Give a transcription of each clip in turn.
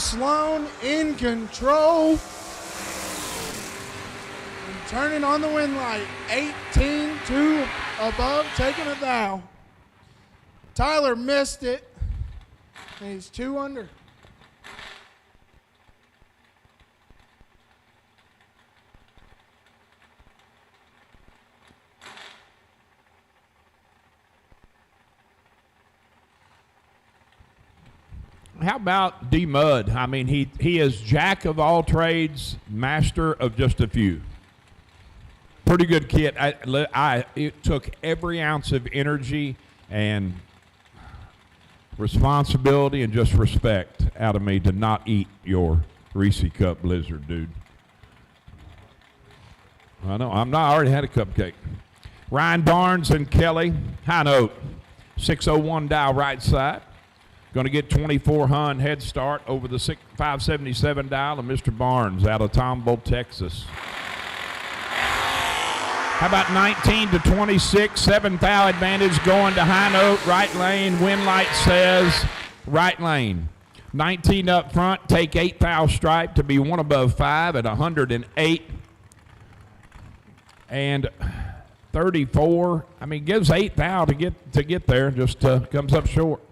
Sloan in control. And turning on the wind light. 18-2 above, taking a thou. Tyler missed it. And he's 2 under. How about D Mudd? I mean, he is jack of all trades, master of just a few. Pretty good kid. It took every ounce of energy and responsibility and just respect out of me to not eat your Reese Cup Blizzard, dude. I know. I already had a cupcake. Ryan Barnes and Kelly, high note, 601 dial right side. Going to get 2400 head start over the 577 dial of Mr. Barnes out of Tomball, Texas. How about 19 to 26, 7th thou advantage going to high note, right lane, wind light says right lane. 19 up front, take 8th thou stripe to be 1 above 5 at 108. And 34, I mean, gives 8th thou to get there, just comes up short.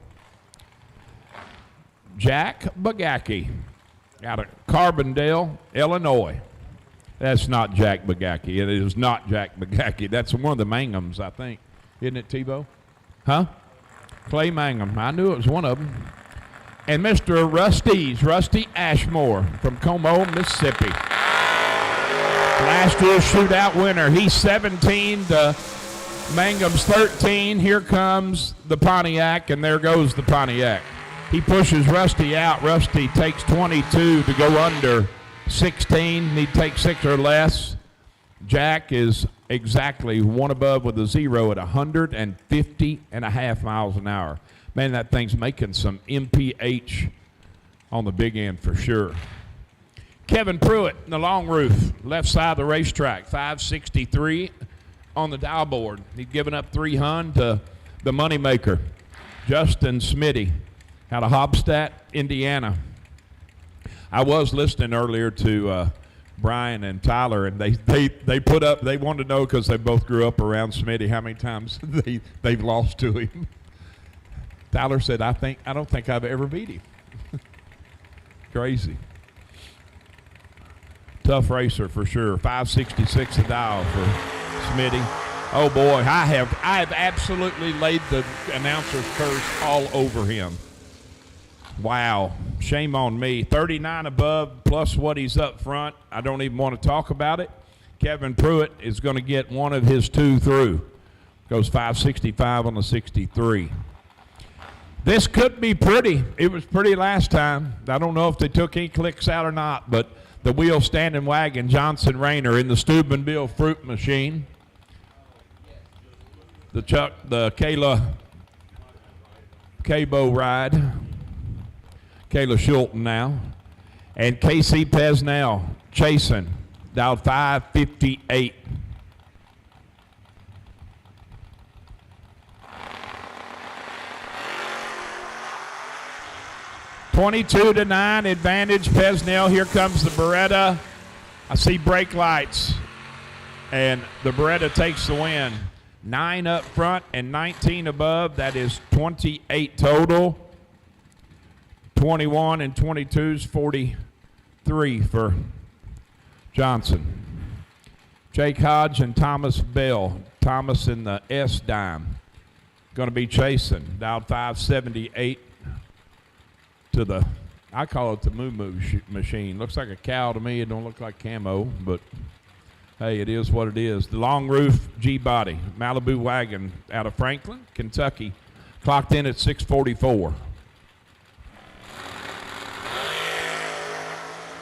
Jack Bagacki out of Carbondale, Illinois. That's not Jack Bagacki. It is not Jack Bagacki. That's one of the Manghams, I think. Isn't it, Tebow? Huh? Clay Mangham. I knew it was one of them. And Mr. Rusty Ashmore from Como, Mississippi. Last year's shootout winner. He's 17 to Mangum's 13. Here comes the Pontiac, and there goes the Pontiac. He pushes Rusty out. Rusty takes 22 to go under 16. He takes 6 or less. Jack is exactly 1 above with a 0 at 150.5 miles an hour. Man, that thing's making some MPH on the big end for sure. Kevin Pruitt in the long roof, left side of the racetrack, 563 on the dial board. He's given up 300 to the moneymaker, Justin Smitty, out of Hobstadt, Indiana. I was listening earlier to Brian and Tyler, and they put up, they wanted to know, because they both grew up around Smitty, how many times they've lost to him. Tyler said, I don't think I've ever beat him. Crazy. Tough racer for sure. 566 a dial for Smitty. Oh boy, I have absolutely laid the announcer's curse all over him. Wow, shame on me. 39 above plus what he's up front. I don't even want to talk about it. Kevin Pruitt is going to get one of his 2 through. Goes 565 on the 63. This could be pretty. It was pretty last time. I don't know if they took any clicks out or not, but the wheel standing wagon, Johnson Rayner in the Steubenville fruit machine. The Kayla Cabo ride. Kayla Schulten now. And Casey Pesnell chasing, dialed 558. (22 to 9) advantage Pesnell. Here comes the Beretta. I see brake lights, and the Beretta takes the win. 9 up front and 19 above. That is 28 total. 21 and 22's 43 for Johnson. Jake Hodge and Thomas Bell. Thomas in the S dime. Going to be chasing. Dialed 578 to the, I call it the moo-moo machine. Looks like a cow to me. It don't look like camo, but hey, it is what it is. The long roof G-body. Malibu wagon out of Franklin, Kentucky. Clocked in at 644.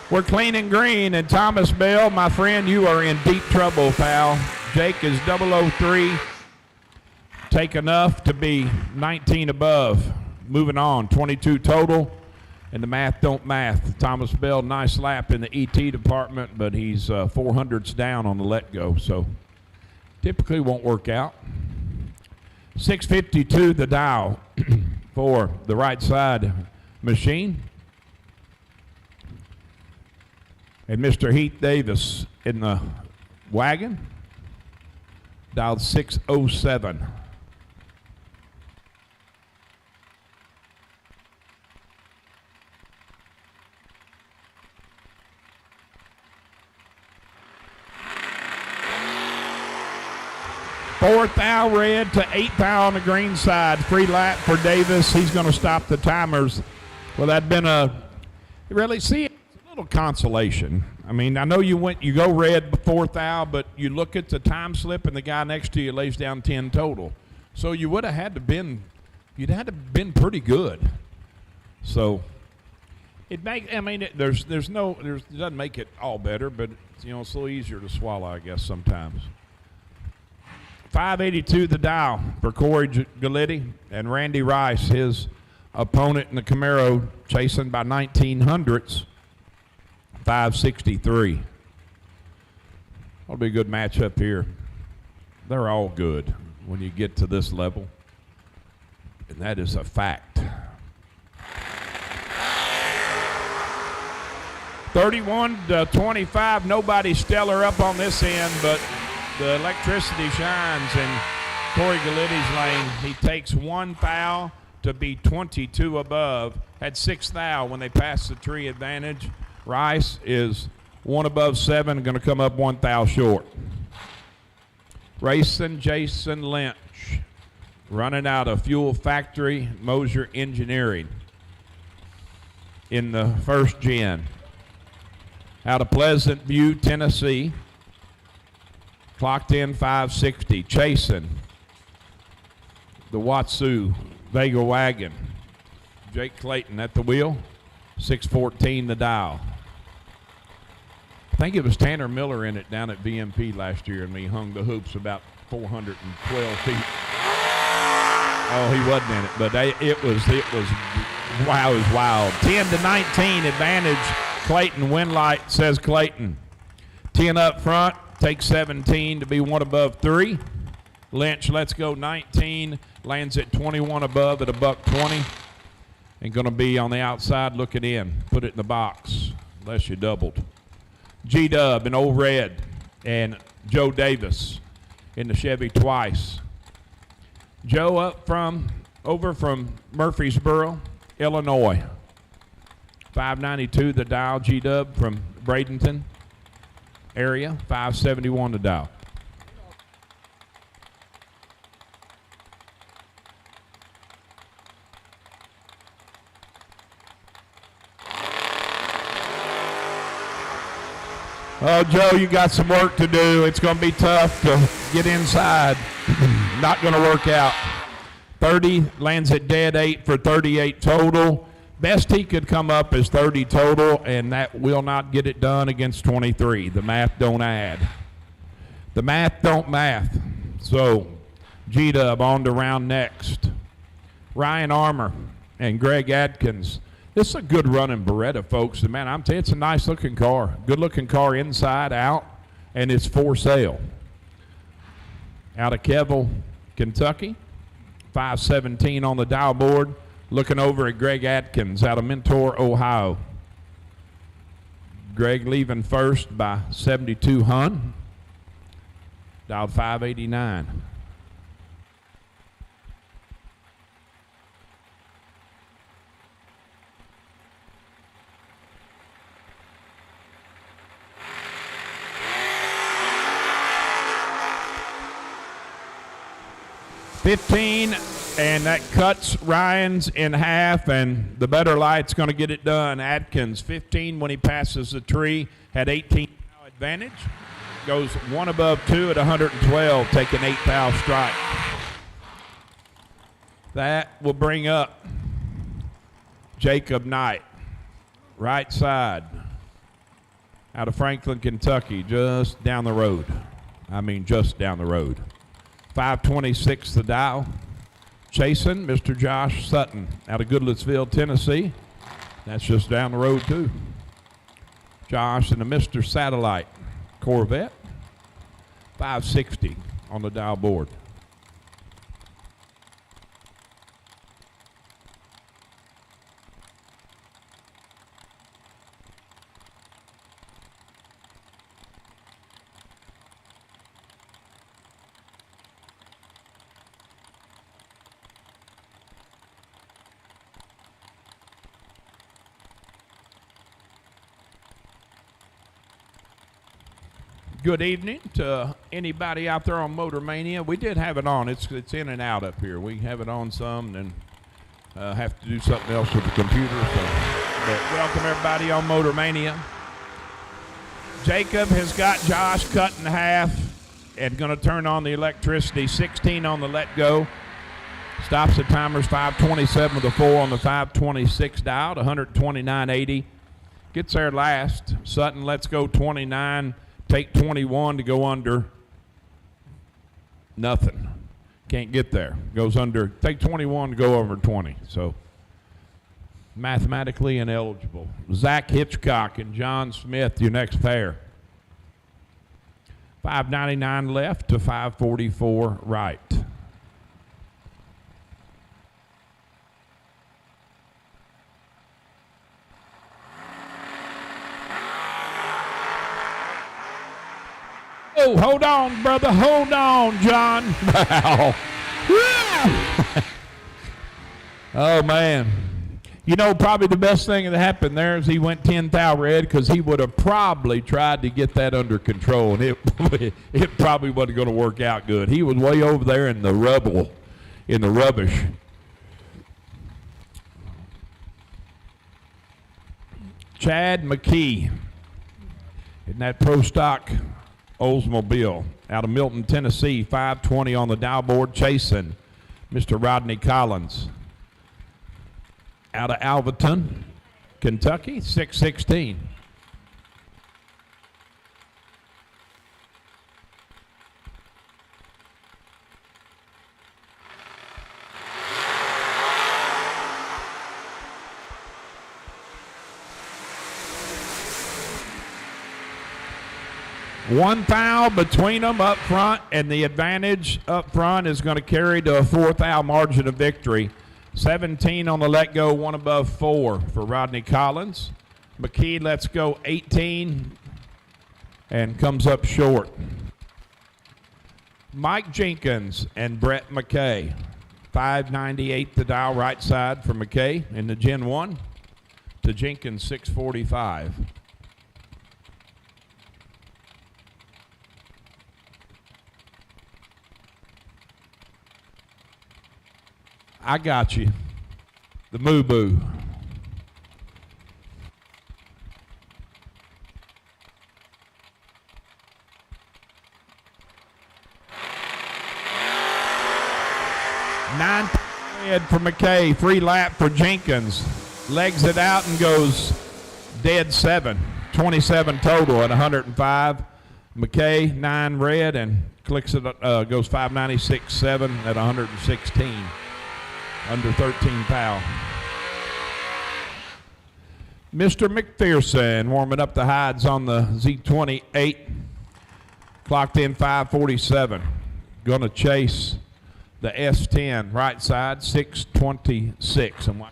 We're clean and green, and Thomas Bell, my friend, you are in deep trouble, pal. Jake is 003. Take enough to be 19 above. Moving on, 22 total, and the math don't math. Thomas Bell, nice lap in the ET department, but he's 400s down on the let go, so typically won't work out. 652 the dial for the right side machine. And Mr. Heath Davis in the wagon, dialed 607. Fourth thou red to eighth thou on the green side. Free lap for Davis. He's going to stop the timers. Well, that'd been really, see, it's a little consolation. I mean, I know you go red before thou, but you look at the time slip and the guy next to you lays down 10 total. So you would have had to been pretty good. So it doesn't make it all better, but it's a little easier to swallow, I guess, sometimes. 582 the dial for Corey Galletti and Randy Rice, his opponent in the Camaro, chasing by 1900ths, 563. That'll be a good matchup here. They're all good when you get to this level, and that is a fact. 31-25, nobody stellar up on this end, but the electricity shines in Corey Galletti's lane. He takes one foul to be 22 above. Had 6 thou when they passed the tree advantage. Rice is 1 above 7, going to come up 1 thou short. Racing Jason Lynch, running out of Fuel Factory Moser Engineering in the first gen. Out of Pleasant View, Tennessee. Clocked in 560. Chasing the Watsu Vega wagon. Jake Clayton at the wheel. 614 the dial. I think it was Tanner Miller in it down at VMP last year, and he hung the hoops about 412 feet. Oh, he wasn't in it, but it was wow, it was wild. 10-19 advantage. Clayton, win light, says Clayton. 10 up front. Takes 17 to be 1 above 3. Lynch, let's go 19. Lands at 21 above at $120. And going to be on the outside looking in. Put it in the box, unless you doubled. G-Dub in Old Red and Joe Davis in the Chevy twice. Joe over from Murfreesboro, Illinois. 592 the dial. G-Dub from Bradenton area, 571 to dial. Oh, Joe, you got some work to do. It's going to be tough to get inside. Not going to work out. 30, lands at dead 8 for 38 total. Best he could come up is 30 total, and that will not get it done against 23. The math don't add. The math don't math. So, G-Dub on to round next. Ryan Armour and Greg Adkins. This is a good running Beretta, folks. And man, I'm telling you, it's a nice looking car. Good looking car inside, out, and it's for sale. Out of Keville, Kentucky. 517 on the dial board. Looking over at Greg Atkins out of Mentor, Ohio. Greg leaving first by 72 Hun. Dialed 589. And that cuts Ryan's in half, and the better light's going to get it done. Atkins, 15 when he passes the tree, had 18 thou advantage. Goes 1 above 2 at 112, taking 8 thou strike. That will bring up Jacob Knight, right side, out of Franklin, Kentucky, just down the road. I mean, just down the road. 526 the dial. Chasing Mr. Josh Sutton out of Goodlettsville, Tennessee. That's just down the road too. Josh and the Mr. Satellite Corvette. 560 on the dial board. Good evening to anybody out there on Motor Mania. We did have it on. It's in and out up here. We have it on some and have to do something else with the computer. But welcome everybody on Motor Mania. Jacob has got Josh cut in half and going to turn on the electricity. 16 on the let go. Stops the timers 527 with a 4 on the 526 dial, 129.80. Gets there last. Sutton lets go 29. Take 21 to go under. Nothing. Can't get there. Goes under. Take 21 to go over 20. So mathematically ineligible. Zach Hitchcock and John Smith, your next pair. 599 left to 544 right. Oh, hold on, brother. Hold on, John. Oh, man. You know, probably the best thing that happened there is he went 10 thou red because he would have probably tried to get that under control, and it probably wasn't going to work out good. He was way over there in the rubble, in the rubbish. Chad McKee in that Pro Stock Oldsmobile out of Milton, Tennessee, 520 on the dial board, chasing Mr. Rodney Collins. Out of Alvaton, Kentucky, 616. One thou between them up front, and the advantage up front is going to carry to a 4 thou margin of victory. 17 on the let go, 1 above 4 for Rodney Collins. McKee lets go 18 and comes up short. Mike Jenkins and Brett McKay. 598 the dial right side for McKay in the Gen 1 to Jenkins 645. I got you. The Moo Boo. Nine red for McKay. 3 lap for Jenkins. Legs it out and goes dead 7. 27 total at 105. McKay 9 red and clicks it. Goes 596.7 at 116. Under 13 thou. Mr. McPherson warming up the hides on the Z28. Clocked in 547. Going to chase the S10 right side, 626. And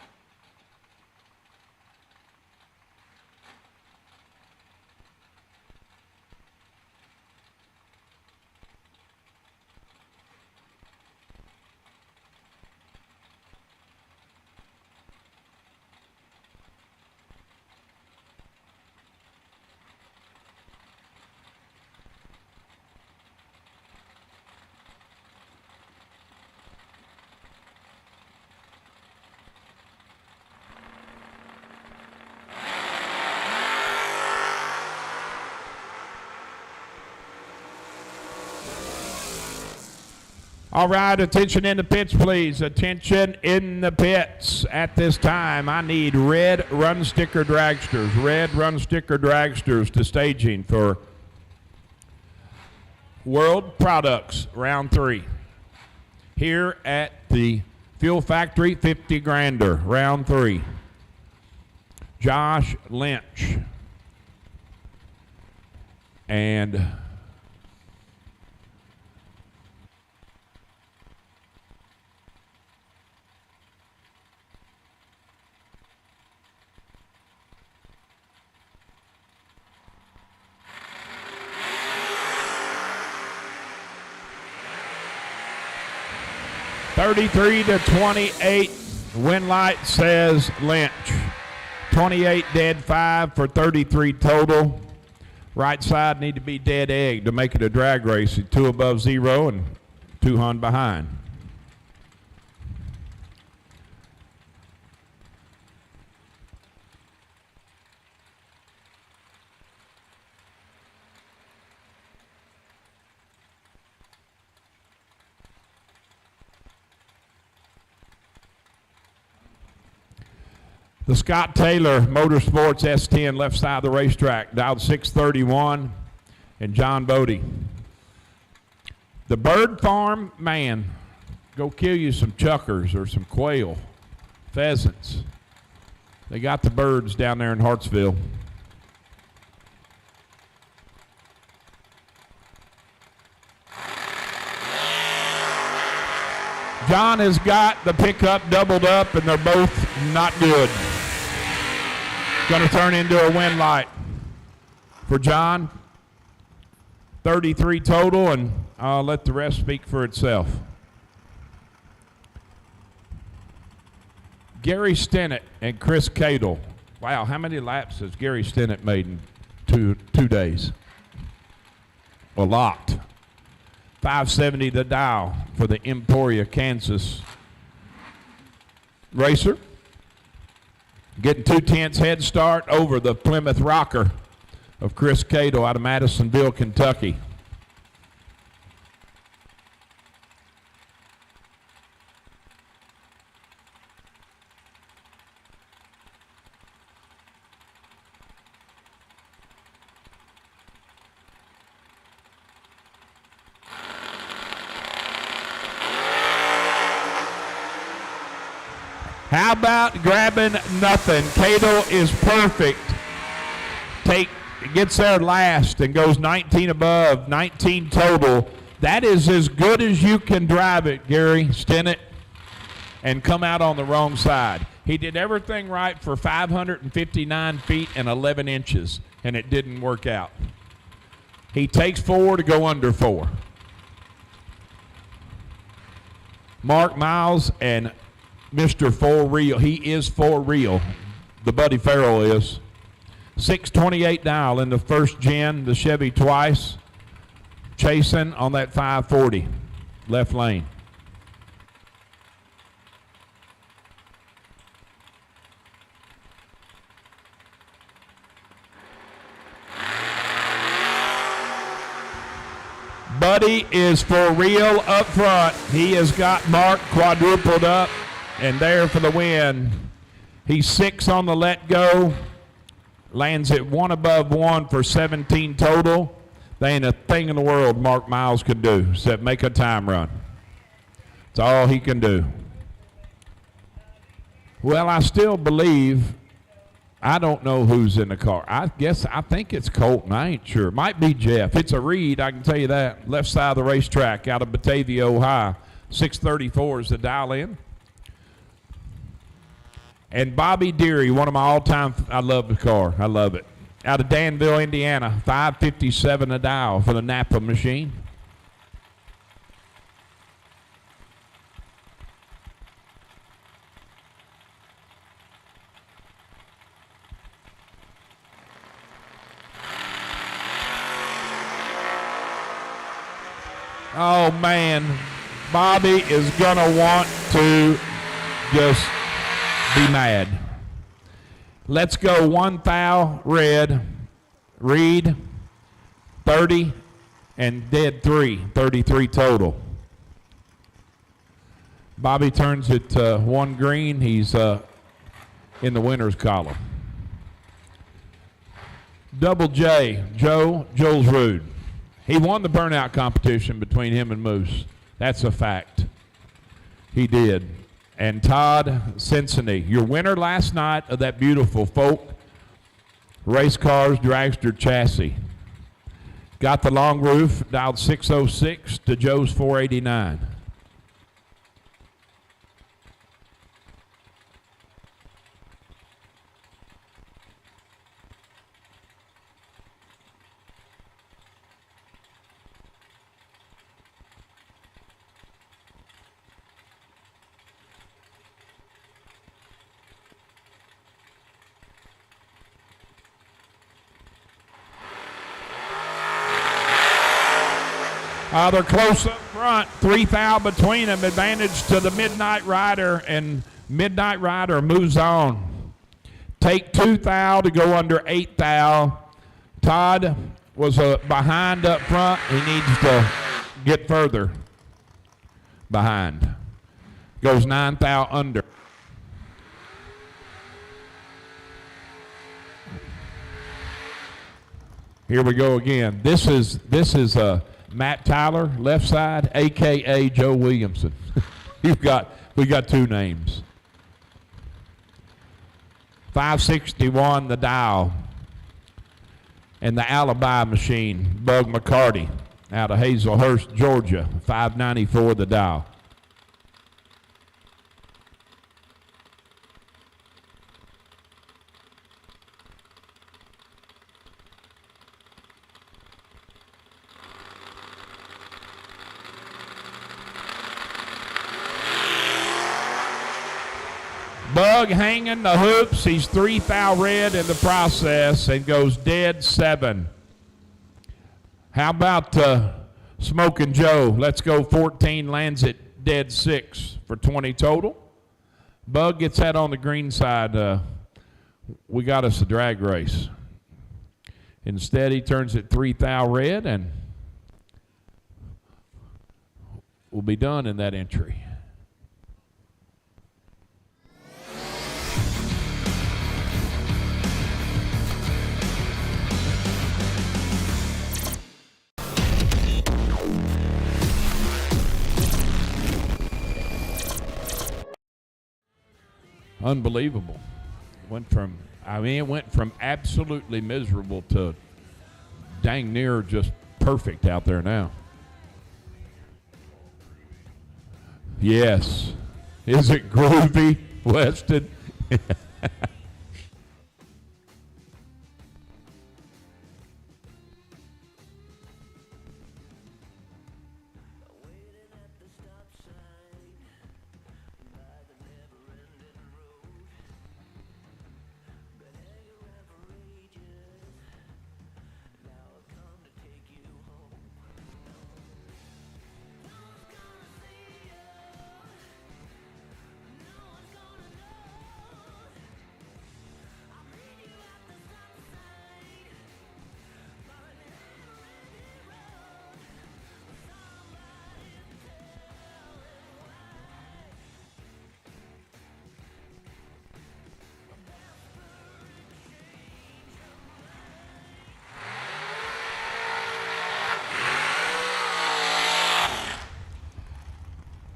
'All right, attention in the pits, please. Attention in the pits at this time. I need red run sticker dragsters. Red run sticker dragsters to staging for World Products Round 3. Here at the Fuel Factory, 50 grander, Round 3. Josh Lynch. And $33-28. Win light says Lynch. 28 dead 5 for 33 total. Right side need to be dead egg to make it a drag race. 2 above 0 and 2 hun behind. The Scott Taylor Motorsports S10 left side of the racetrack, dialed 631, and John Bodie. The Bird Farm, man, go kill you some chuckers or some quail, pheasants. They got the birds down there in Hartsville. John has got the pickup doubled up, and they're both not good. Going to turn into a win light for John. 33 total, and I'll let the rest speak for itself. Gary Stennett and Chris Cadle. Wow, how many laps has Gary Stennett made in two days? A lot. 570 the dial for the Emporia, Kansas racer. Getting 2/10 head start over the Plymouth Rocker of Chris Cadle out of Madisonville, Kentucky. How about grabbing nothing? Cadle is perfect. Gets there last and goes 19 above, 19 total. That is as good as you can drive it, Gary Stennett, and come out on the wrong side. He did everything right for 559 feet and 11 inches, and it didn't work out. He takes 4 to go under 4. Mark Miles and Mr. For Real. He is for real. The Buddy Farrell is. 628 dial in the first gen, the Chevy twice. Chasing on that 540. Left lane. Buddy is for real up front. He has got Mark quadrupled up and there for the win. He's 6 on the let go. Lands at 1 above 1 for 17 total. There ain't a thing in the world Mark Miles could do except make a time run. That's all he can do. Well, I still believe, I don't know who's in the car. I think it's Colton. I ain't sure. Might be Jeff. It's a Reed, I can tell you that. Left side of the racetrack out of Batavia, Ohio. 634 is the dial in. And Bobby Deary, one of my all-time, I love the car. I love it. Out of Danville, Indiana, 557 a dial for the Napa machine. Oh, man. Bobby is going to want to just be mad. Let's go 1 thou red, Reed, 30, and dead 3, 33 total. Bobby turns it 1 green. He's in the winner's column. Double J, Jules Rude. He won the burnout competition between him and Moose. That's a fact. He did. And Todd Cincinnati, your winner last night of that beautiful folk race cars dragster chassis. Got the long roof, dialed 606 to Joe's 489. They're close up front. 3 thou between them. Advantage to the Midnight Rider, and Midnight Rider moves on. Take 2 thou to go under 8 thou. Todd was behind up front. He needs to get further behind. Goes 9 thou under. Here we go again. This is Matt Tyler, left side, AKA Joe Williamson. we got 2 names. 561 the dial. And the Alibi Machine, Bug McCarty, out of Hazelhurst, Georgia, 594 the dial. Bug hanging the hoops. He's 3 thou red in the process and goes dead 7. How about Smoking Joe? Let's go 14, lands it dead 6 for 20 total. Bug gets that on the green side. We got us a drag race. Instead, he turns it 3 thou red, and we'll be done in that entry. Unbelievable. It went from absolutely miserable to dang near just perfect out there now. Yes. Is it groovy, Weston?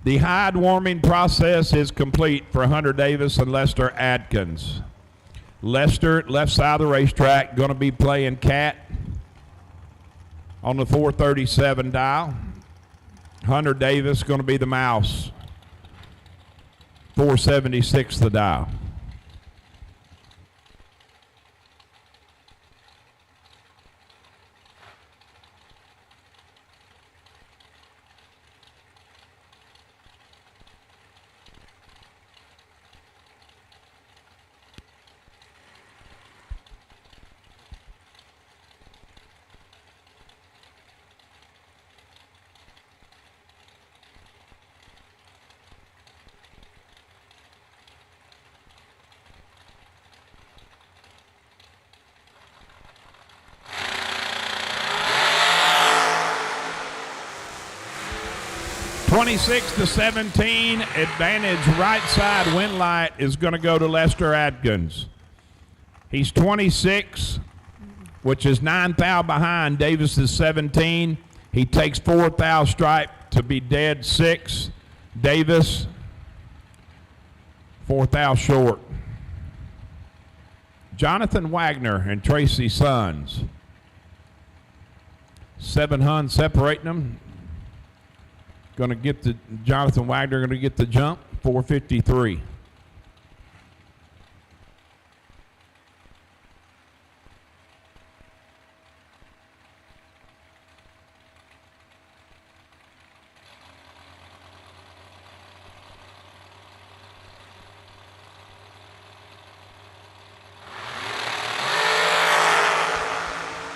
The hide warming process is complete for Hunter Davis and Lester Adkins. Lester, left side of the racetrack, going to be playing cat on the 437 dial. Hunter Davis going to be the mouse. 476 the dial. (26-17), advantage right side wind light is going to go to Lester Adkins. He's 26, which is 9 thou behind. Davis is 17. He takes 4 thou stripe to be dead 6. Davis, 4 thou short. Jonathan Wagner and Tracy Sons. 7 Hun separating them. Going to get the Jonathan Wagner going to get the jump, 453.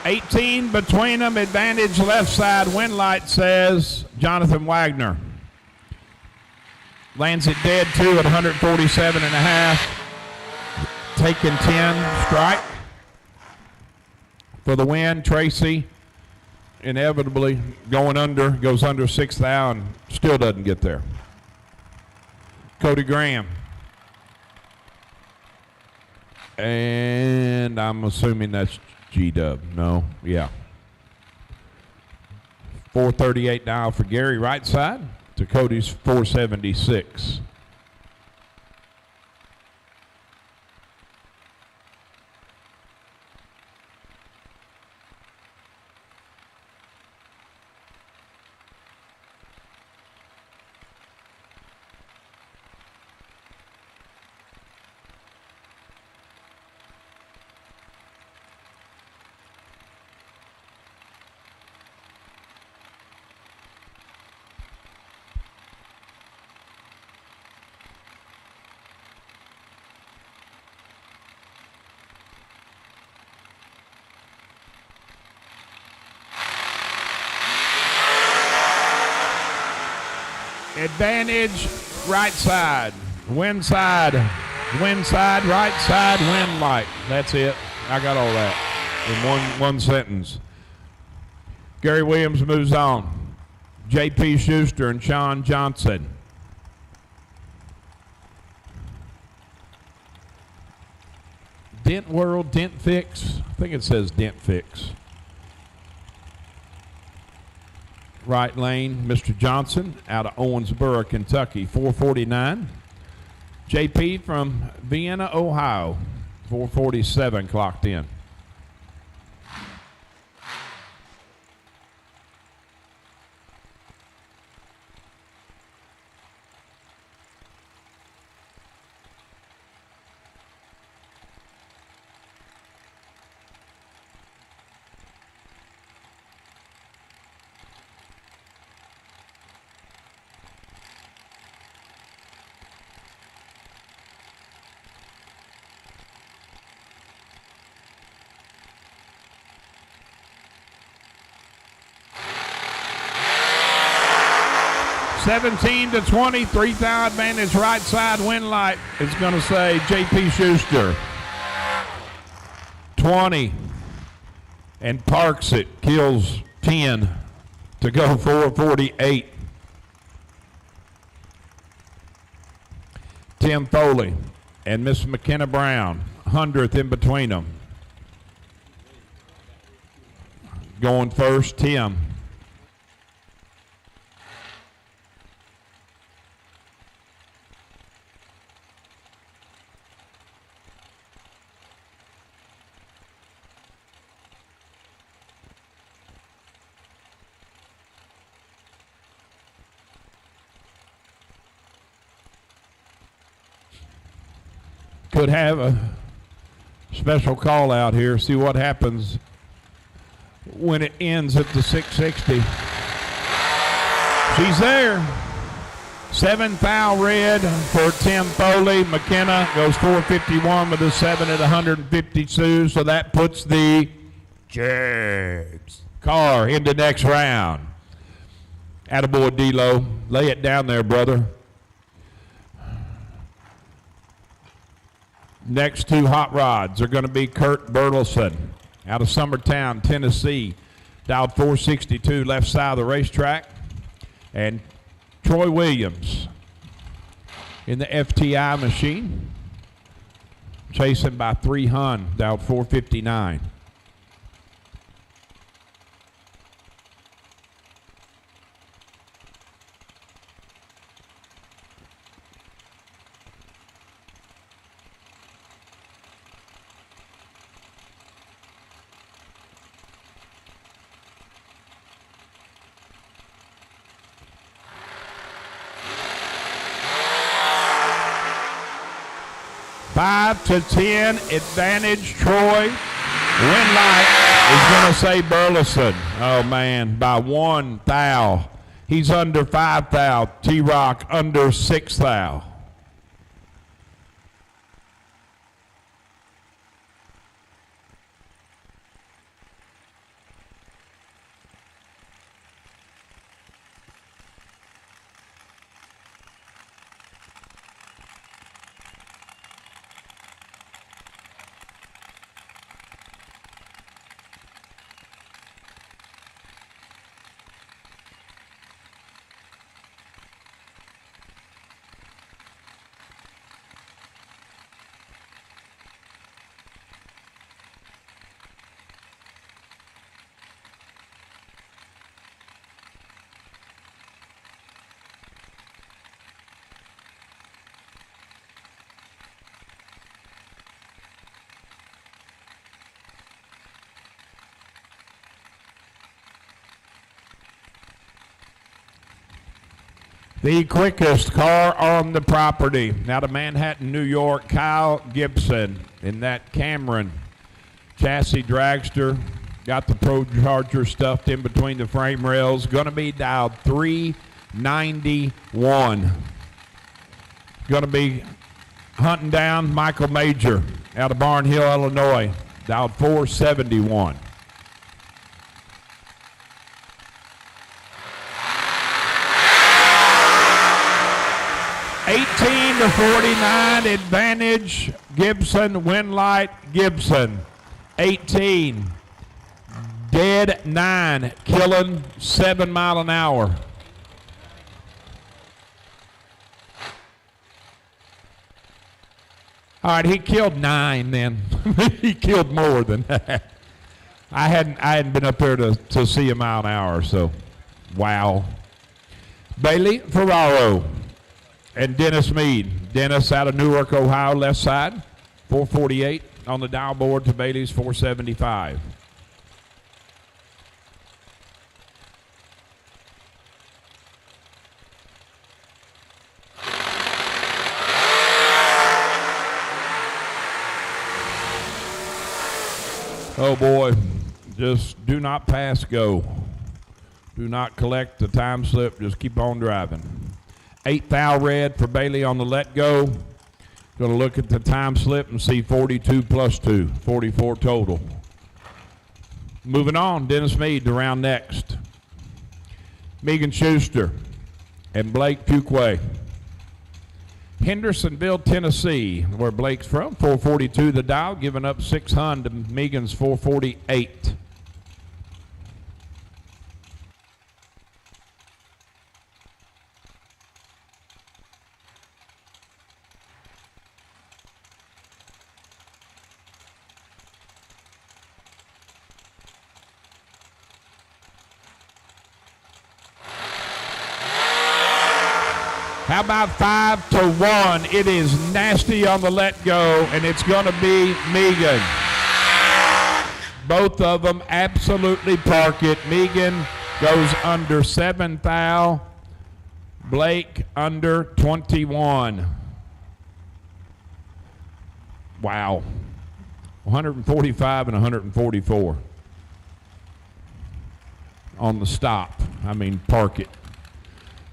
18 between them, advantage left side. Wind light says Jonathan Wagner. Lands it dead two at 147 and a half. Taking 10, strike. For the win, Tracy inevitably going under, goes under 6 thou and still doesn't get there. Cody Graham. And I'm assuming that's G-Dub. No, yeah. 438 now for Gary right side to Cody's 476. Advantage, right side, wind side, right side, wind light. That's it. I got all that in one sentence. Gary Williams moves on. J.P. Schuster and Sean Johnson. Dent World, Dent Fix. I think it says Dent Fix. Right lane, Mr. Johnson out of Owensboro, Kentucky, 449. JP from Vienna, Ohio, 447 clocked in. (17 to 20, 3 thou advantage, right side, wind light. It's going to say J.P. Schuster. 20, and parks it, kills 10 to go 448. Tim Foley and Miss McKenna Brown, 100th in between them. Going first, Tim. Could have a special call out here. See what happens when it ends at the 660. She's there. 7 thou red for Tim Foley. McKenna goes 451 with a 7 at 152. So that puts the Jags car into next round. Attaboy, D-Lo. Lay it down there, brother. Next two hot rods are going to be Kurt Burleson out of Summertown, Tennessee. Dialed 462 left side of the racetrack. And Troy Williams in the FTI machine. Chasing by 3 Hun, dialed 459. Five to 10, advantage Troy. Wind light is going to say Burleson. Oh man, by 1 thou. He's under 5 thou. T-Rock under 6 thou. The quickest car on the property, out of Manhattan, New York, Kyle Gibson in that Cameron chassis dragster. Got the Pro Charger stuffed in between the frame rails. Going to be dialed 391. Going to be hunting down Michael Major out of Barn Hill, Illinois. Dialed 471. To 49 advantage Gibson, Winlight Gibson. 18 dead 9 killing 7 mile an hour. All right, he killed 9 then. He killed more than that. I hadn't been up there to see a mile an hour, so wow. Bailey Ferraro and Dennis Mead. Dennis out of Newark, Ohio, left side. 448 on the dial board to Bailey's 475. Oh boy, just do not pass go. Do not collect the time slip, just keep on driving. 8 thou red for Bailey on the let go. Going to look at the time slip and see 42 plus 2, 44 total. Moving on, Dennis Mead to round next. Megan Schuster and Blake Fuquay. Hendersonville, Tennessee, where Blake's from. 442 the dial, giving up 600 to Megan's 448. How about 5 to 1? It is nasty on the let go, and it's going to be Megan. Both of them absolutely park it. Megan goes under 7 thou. Blake under 21. Wow. 145 and 144 on the stop. I mean, park it.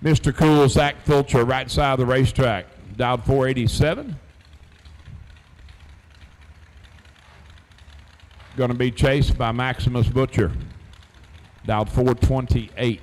Mr. Cool, Zach Fulcher, right side of the racetrack, dialed 487. Going to be chased by Maximus Butcher, dialed 428.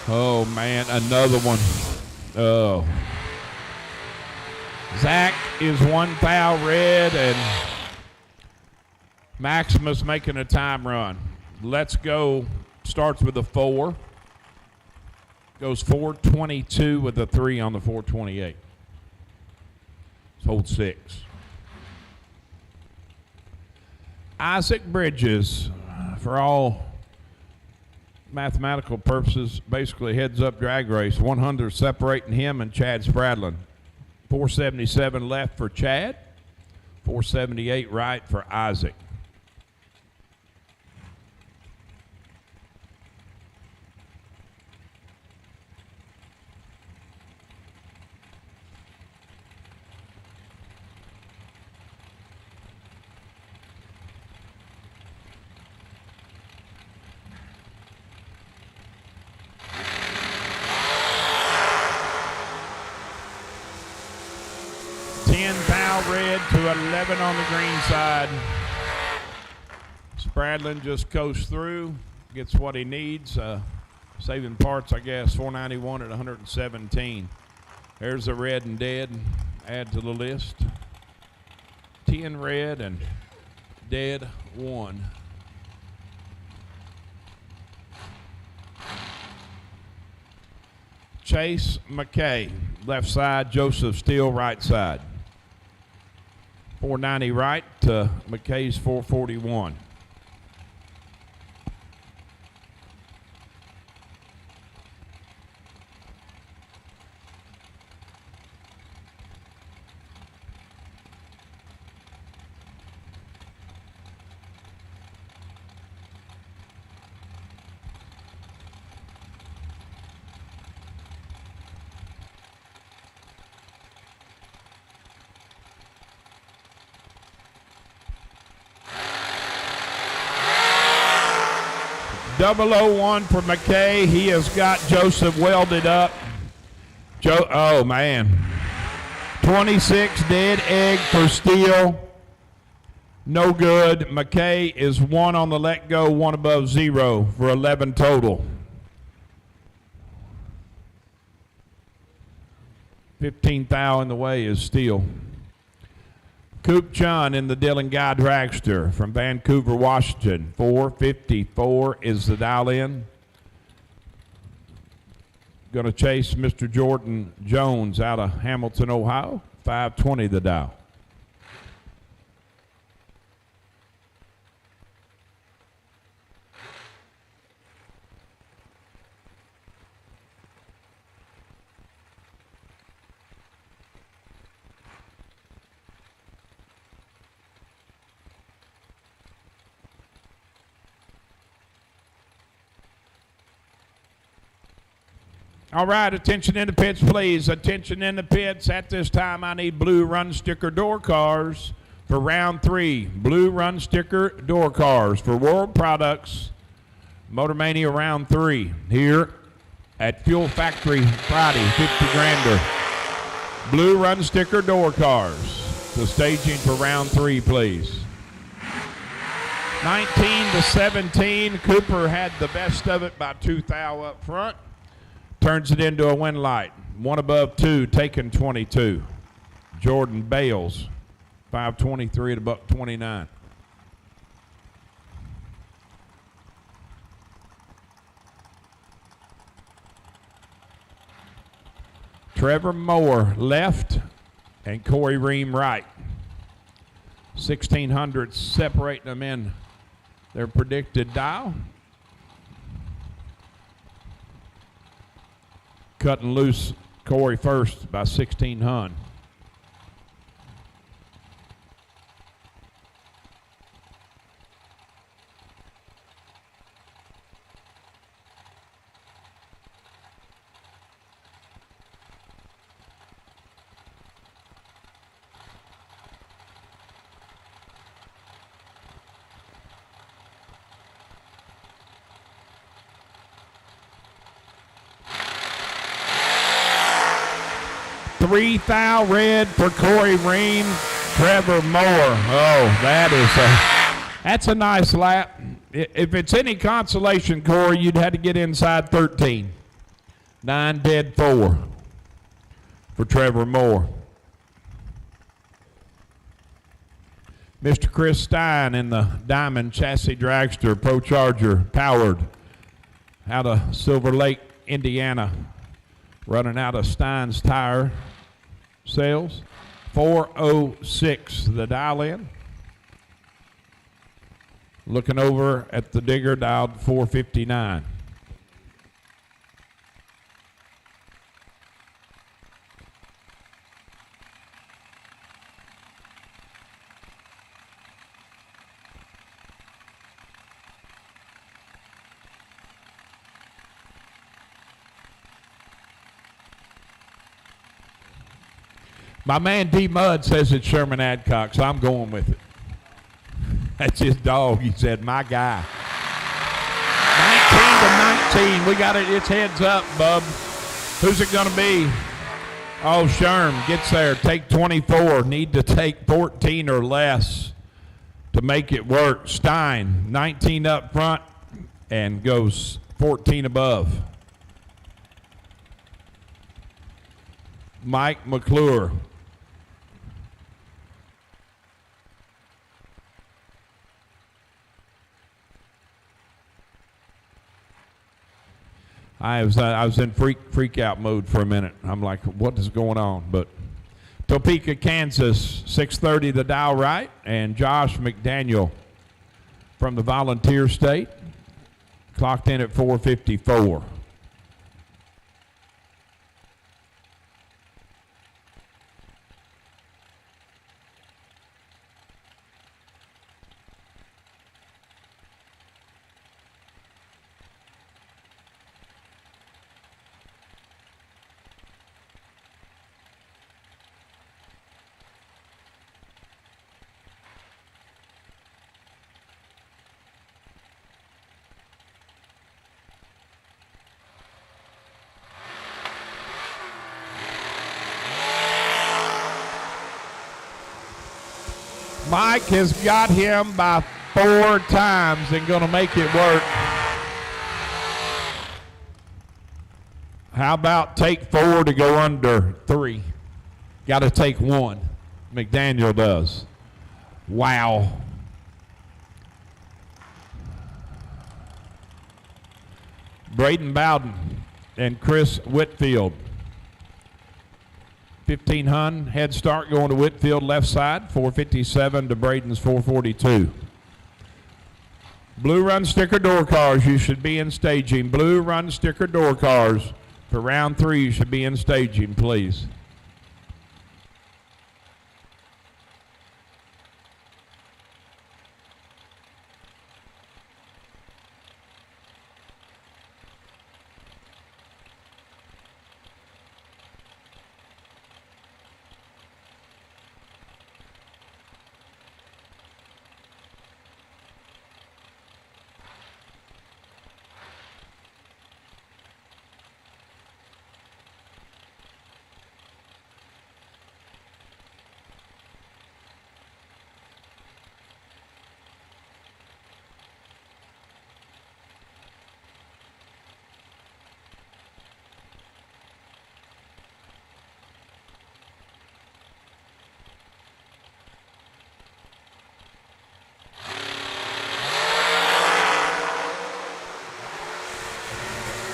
Oh, man, another one. Oh. Zach is 1 thou red, and Maximus making a time run. Let's go. Starts with a 4. Goes 422 with a 3 on the 428. Let's hold 6. Isaac Bridges, for all mathematical purposes, basically heads up drag race. 100 separating him and Chad Spradlin. 477 left for Chad. 478 right for Isaac. Red to 11 on the green side. Spradlin just coasts through, gets what he needs. Saving parts, I guess, 491 at 117. There's a red and dead. Add to the list. 10 red and dead 1. Chase McKay, left side. Joseph Steele, right side. 490 right to McKay's 441. .001 for McKay. He has got Joseph welded up. Oh, man. 26 dead egg for Steele. No good. McKay is 1 on the let go, 1 above 0 for 11 total. 15 thou in the way is Steele. Coop Chun in the Dillon Guy Dragster from Vancouver, Washington. 454 is the dial in. Going to chase Mr. Jordan Jones out of Hamilton, Ohio. 520 the dial. All right, attention in the pits, please. Attention in the pits. At this time, I need blue run sticker door cars for round 3. Blue run sticker door cars for World Products MotorMania round 3 here at Fuel Factory Friday, 50 grander. Blue run sticker door cars. The staging for round 3, please. 19 to 17. Cooper had the best of it by 2 thou up front. Turns it into a win light. 1 above 2, taking 22. Jordan Bales, 523 at $129. Trevor Moore left and Corey Ream right. 1,600 separating them in their predicted dial. Cutting loose Corey first by 1,600. Three thou red for Corey Ream, Trevor Moore. Oh, that's a nice lap. If it's any consolation, Corey, you'd have to get inside 13. 9 dead 4 for Trevor Moore. Mr. Chris Stein in the Diamond Chassis Dragster Pro Charger powered out of Silver Lake, Indiana. Running out of Stein's tire sales. 406 the dial in. Looking over at the digger, dialed 459. My man D. Mudd says it's Sherman Adcock, so I'm going with it. That's his dog. He said, my guy. 19 to 19. We got it. It's heads up, bub. Who's it going to be? Oh, Sherm gets there. Take 24. Need to take 14 or less to make it work. Stein, 19 up front and goes 14 above. Mike McClure. I was in freak out mode for a minute. I'm like, what is going on? But Topeka, Kansas, 6:30 the dial right, and Josh McDaniel from the Volunteer State clocked in at 4:54. Mike has got him by 4 times and going to make it work. How about take 4 to go under 3? Got to take 1. McDaniel does. Wow. Braden Bowden and Chris Whitfield. 1500 head start going to Whitfield left side, 457 to Braden's 442. Blue run sticker door cars, you should be in staging. Blue run sticker door cars for round 3, you should be in staging, please.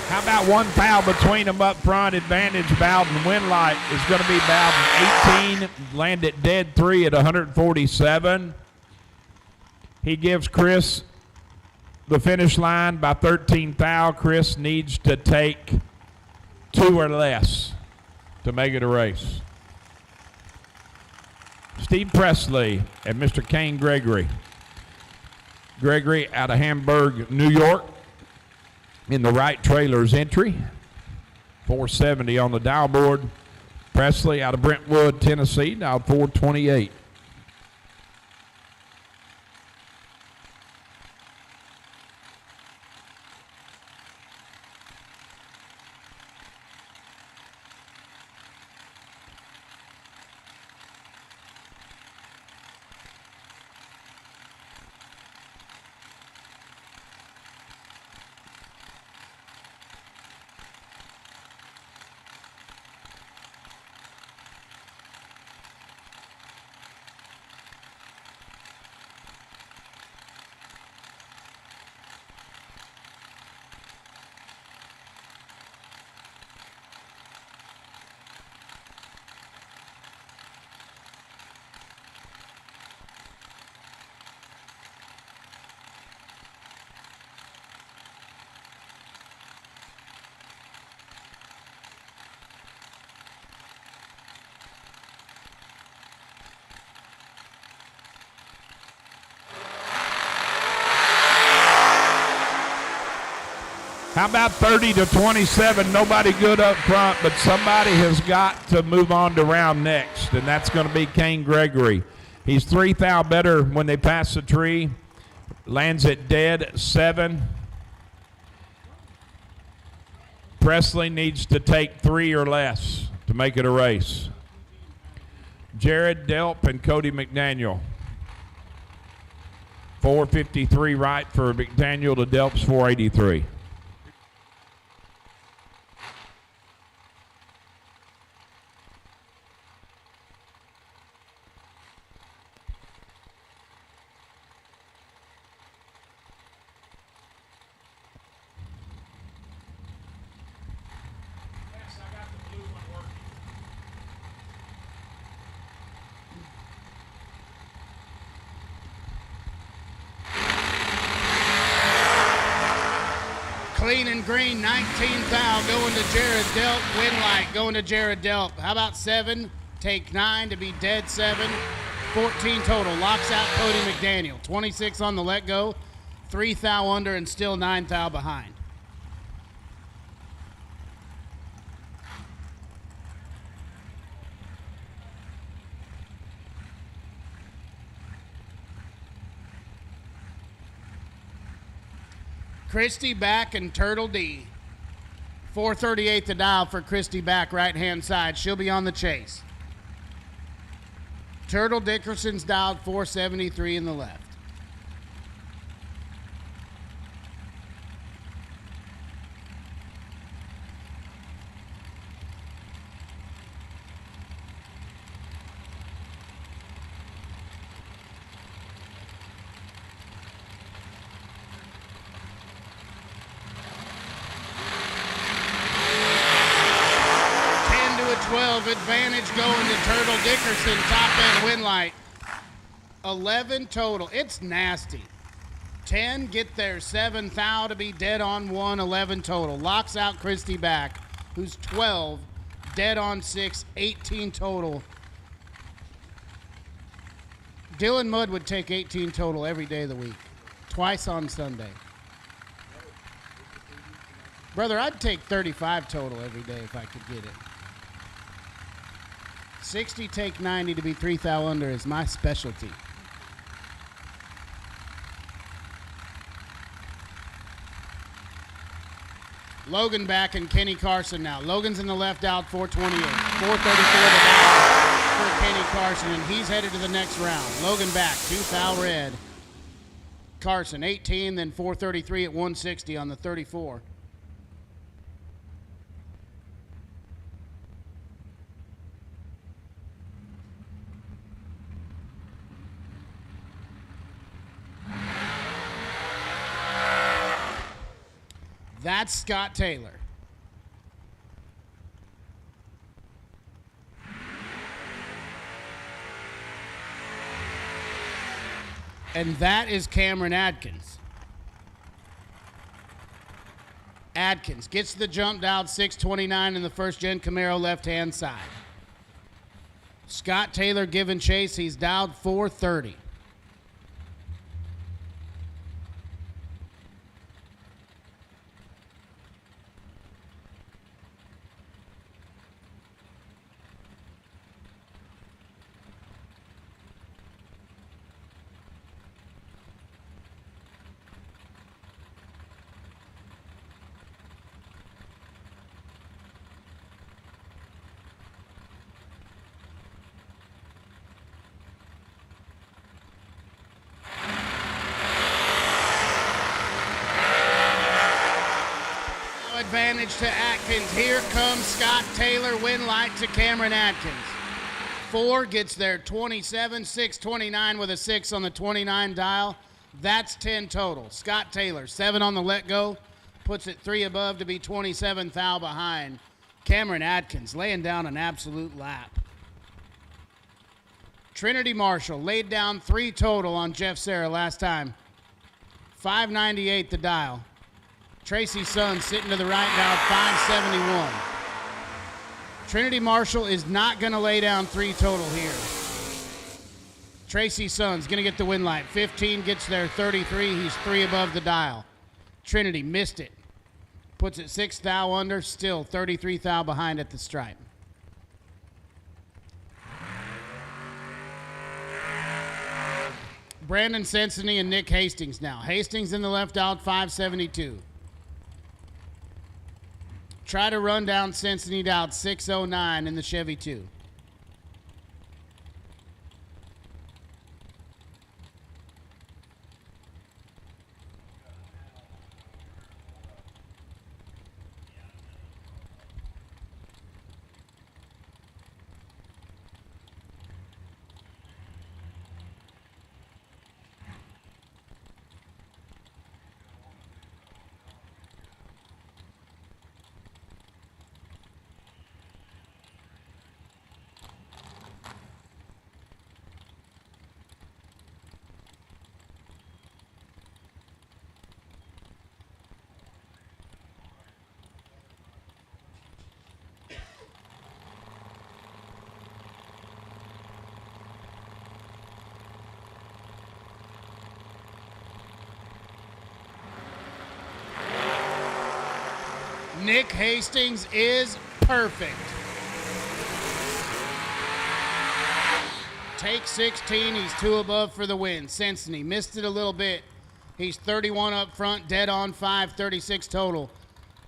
How about one foul between them up front? Advantage Bowden. Winlight is going to be Bowden 18. Landed dead 3 at 147. He gives Chris the finish line by 13 foul. Chris needs to take 2 or less to make it a race. Steve Presley and Mr. Kane Gregory. Gregory out of Hamburg, New York. In the right trailer's entry, 470 on the dial board. Presley out of Brentwood, Tennessee, now 428. How about 30 to 27? Nobody good up front, but somebody has got to move on to round next, and that's going to be Kane Gregory. He's 3 thou better when they pass the tree. Lands it dead 7. Presley needs to take 3 or less to make it a race. Jared Delp and Cody McDaniel. 453 right for McDaniel to Delp's 483. Clean and green, 19 thou going to Jared Delp. Winlight going to Jared Delp. How about 7? Take 9 to be dead 7. 14 total. Locks out Cody McDaniel. 26 on the let go. 3 thou under and still 9 thou behind. Christy back and Turtle D. 438 the dial for Christy back, right-hand side. She'll be on the chase. Turtle Dickerson's dialed 473 in the left. Advantage going to Turtle Dickerson, top end Winlight. 11 total. It's nasty. 10 get there, 7 thou to be dead on 1, 11 total. Locks out Christy back, who's 12, dead on 6, 18 total. Dylan Mudd would take 18 total every day of the week, twice on Sunday. Brother, I'd take 35 total every day if I could get it. 60 take 90 to be 3 thou under is my specialty. Logan back and Kenny Carson now. Logan's in the left out, 428. 434 to for Kenny Carson, and he's headed to the next round. Logan back, 2 thou red. Carson, 18, then 433 at 160 on the 34. That's Scott Taylor. And that is Cameron Adkins. Adkins gets the jump dialed 629 in the first gen Camaro left-hand side. Scott Taylor giving chase. He's dialed 430. Advantage to Atkins. Here comes Scott Taylor. Winlight to Cameron Atkins. 4 gets there, 27, 629 with a 6 on the 29 dial. That's 10 total. Scott Taylor, 7 on the let go. Puts it 3 above to be 27 thou behind. Cameron Atkins laying down an absolute lap. Trinity Marshall laid down 3 total on Jeff Serra last time. 598 the dial. Tracy Sun sitting to the right now, 571. Trinity Marshall is not going to lay down 3 total here. Tracy Sun's going to get the win light. 15 gets there, 33. He's 3 above the dial. Trinity missed it. Puts it 6 thou under, still 33 thou behind at the stripe. Brandon Sensony and Nick Hastings now. Hastings in the left out, 572. Try to run down Cincinnati out 609 in the Chevy 2. Nick Hastings is perfect. Take 16, he's 2 above for the win. Cincinnati missed it a little bit. He's 31 up front, dead on 5, 36 total.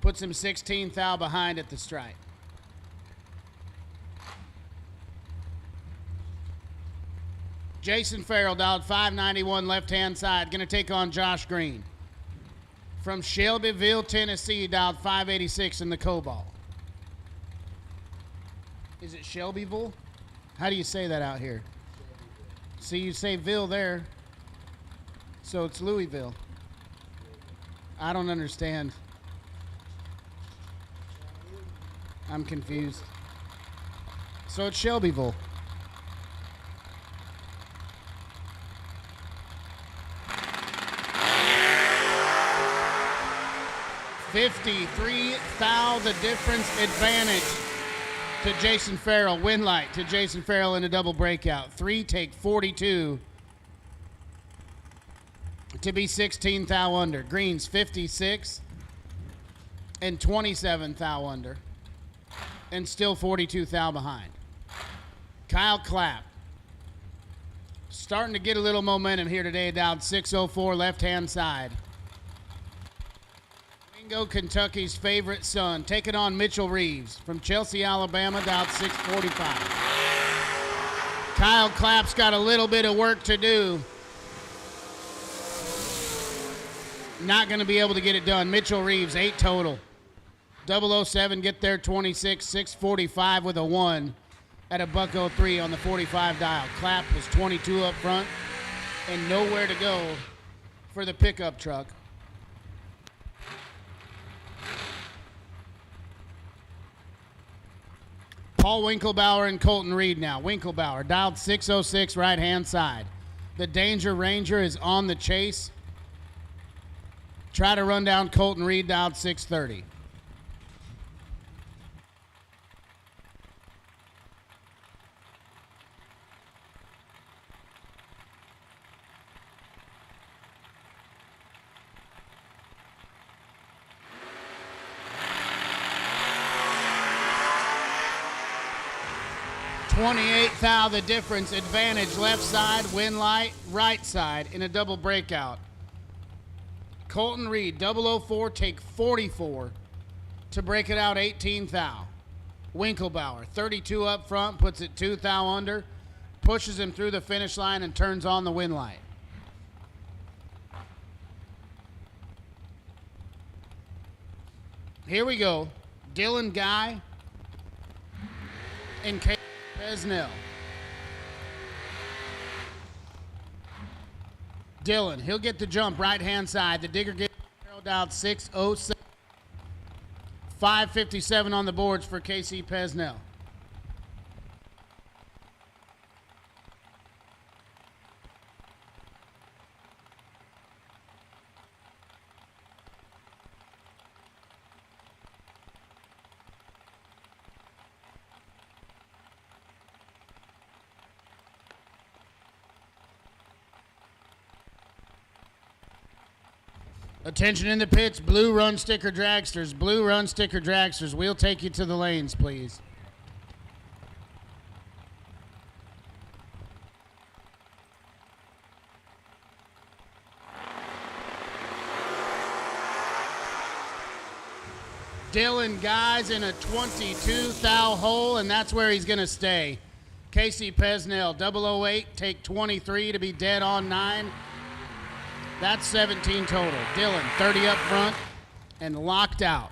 Puts him 16 thou behind at the stripe. Jason Farrell dialed 591 left-hand side, going to take on Josh Green. From Shelbyville, Tennessee, dialed 586 in the Cobalt. Is it Shelbyville? How do you say that out here? See, you say Ville there, so it's Louisville. I don't understand. I'm confused. So it's Shelbyville. $53 thou the difference advantage to Jason Farrell. Win light to Jason Farrell in a double breakout. 3 take 42 to be 16 thou under. Green's 56 and 27 thou under and still 42 thou behind. Kyle Clapp starting to get a little momentum here today, down 604 left-hand side. Wingo, Kentucky's favorite son, taking on Mitchell Reeves from Chelsea, Alabama, down 645. Kyle Clapp's got a little bit of work to do. Not going to be able to get it done. Mitchell Reeves, 8 total. 007 get there 26, 645 with a 1 at a $103 on the 45 dial. Clapp was 22 up front and nowhere to go for the pickup truck. Paul Winklebauer and Colton Reed now. Winklebauer dialed 606 right-hand side. The Danger Ranger is on the chase. Try to run down Colton Reed, dialed 630. $28 thou the difference advantage left side, win light right side in a double breakout. Colton Reed 004 take 44 to break it out 18 thou. Winklebauer 32 up front, puts it 2 thou under, pushes him through the finish line and turns on the win light. Here we go. Dylan Guy and Casey Pesnell. Dylan, he'll get the jump right-hand side. The Digger gets down 606. 557 on the boards for Casey Pesnell. Attention in the pits, blue run sticker dragsters. Blue run sticker dragsters. We'll take you to the lanes, please. Dylan Guy's in a 22 thou hole, and that's where he's going to stay. Casey Pesnell, 008, take 23 to be dead on 9. That's 17 total. Dylan, 30 up front and locked out.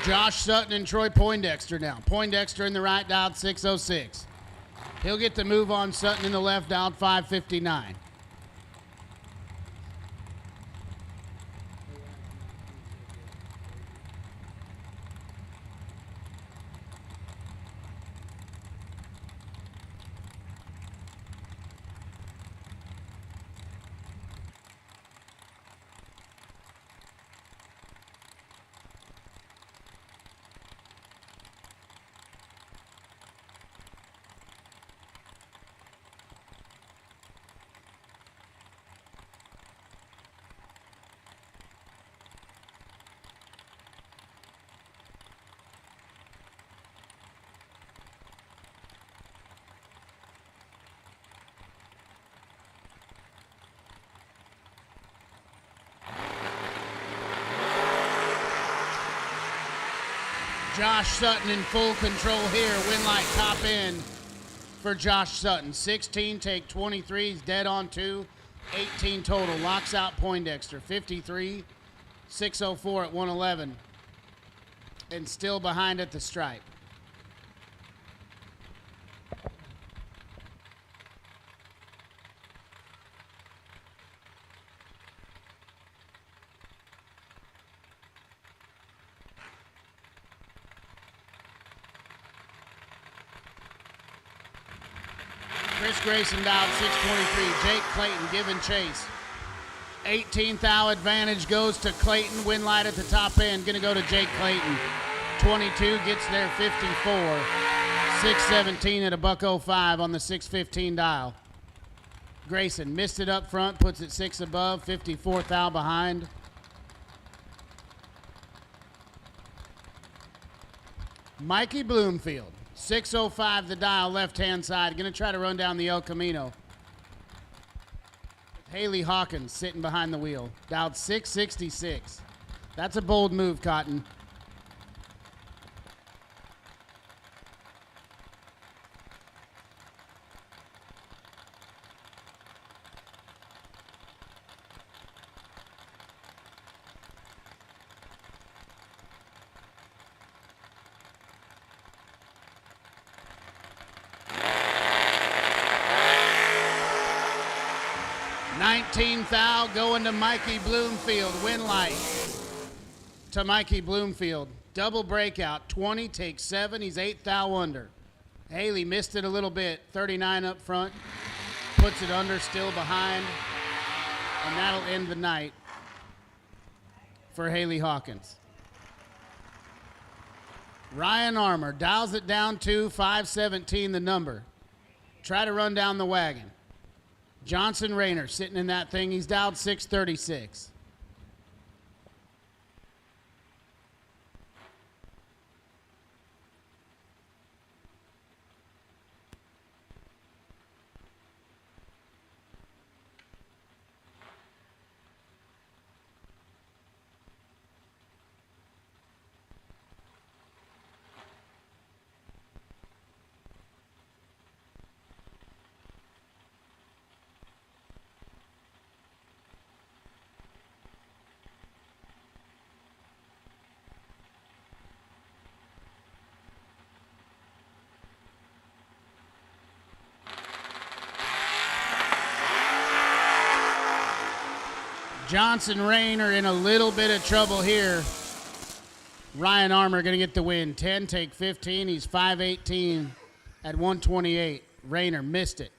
Josh Sutton and Troy Poindexter now. Poindexter in the right, dialed 606. He'll get the move on Sutton in the left, dialed 559. Josh Sutton in full control here. Win light top end for Josh Sutton. 16, take 23. He's dead on 2. 18 total. Locks out Poindexter. 53, 604 at 111. And still behind at the stripe. Chris Grayson dialed 623. Jake Clayton giving chase. 18th thou advantage goes to Clayton. Win light at the top end. Going to go to Jake Clayton. 22 gets there 54. 617 at a $1.05 on the 615 dial. Grayson missed it up front. Puts it 6 above. 54th thou behind. Mikey Bloomfield. 605 the dial, left-hand side. Going to try to run down the El Camino. Haley Hawkins sitting behind the wheel. Dialed 666. That's a bold move, Cotton. Thou going to Mikey Bloomfield. Win light to Mikey Bloomfield. Double breakout. 20 takes 7. He's 8th thou under. Haley missed it a little bit. 39 up front. Puts it under, still behind. And that'll end the night for Haley Hawkins. Ryan Armour dials it down to 517 the number. Try to run down the wagon. Johnson Rayner sitting in that thing. He's dialed 636. Johnson Rayner in a little bit of trouble here. Ryan Armour going to get the win. 10, take 15. He's 518 at 128. Rayner missed it.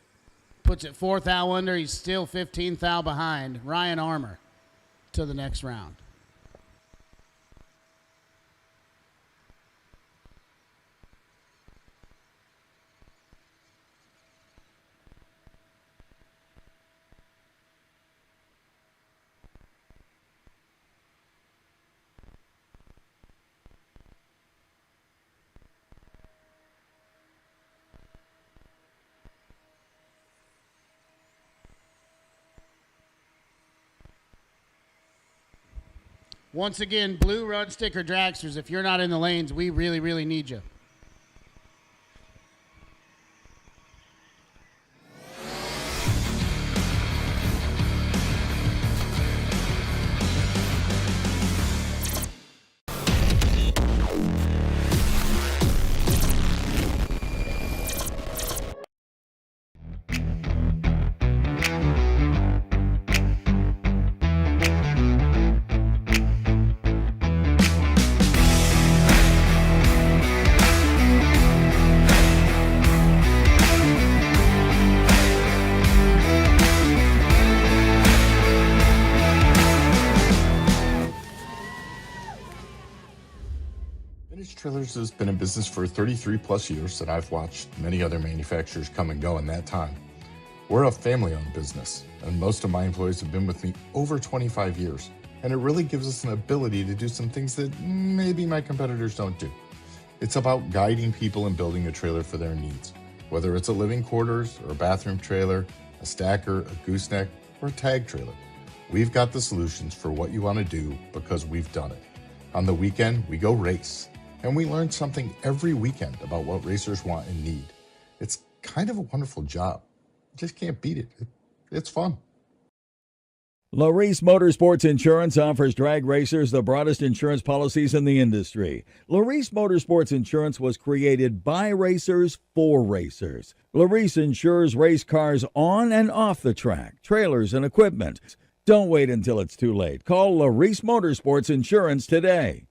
Puts it 4th thou under. He's still 15th thou behind. Ryan Armour to the next round. Once again, blue run sticker dragsters, if you're not in the lanes, we really, really need you. Trailers has been in business for 33 plus years, and I've watched many other manufacturers come and go in that time. We're a family-owned business, and most of my employees have been with me over 25 years, and it really gives us an ability to do some things that maybe my competitors don't do. It's about guiding people and building a trailer for their needs, whether it's a living quarters or a bathroom trailer, a stacker, a gooseneck, or a tag trailer. We've got the solutions for what you want to do because we've done it. On the weekend, we go race. And we learn something every weekend about what racers want and need. It's kind of a wonderful job. You just can't beat it. It's fun. LARIS Motorsports Insurance offers drag racers the broadest insurance policies in the industry. LARIS Motorsports Insurance was created by racers for racers. LARIS insures race cars on and off the track, trailers and equipment. Don't wait until it's too late. Call LARIS Motorsports Insurance today.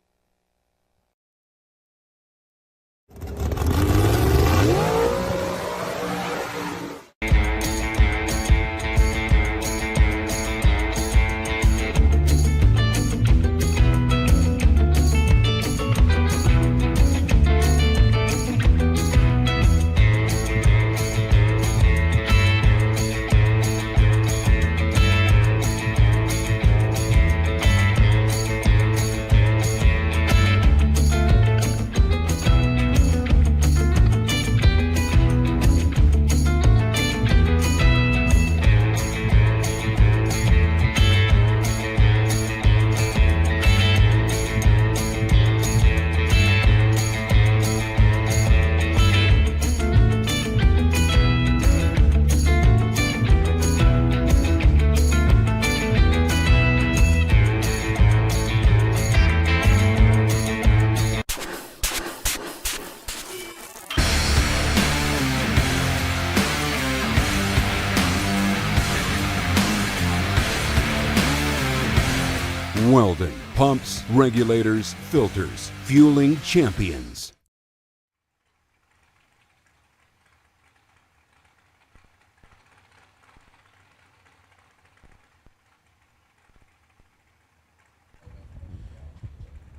Weldon, pumps, regulators, filters, fueling champions.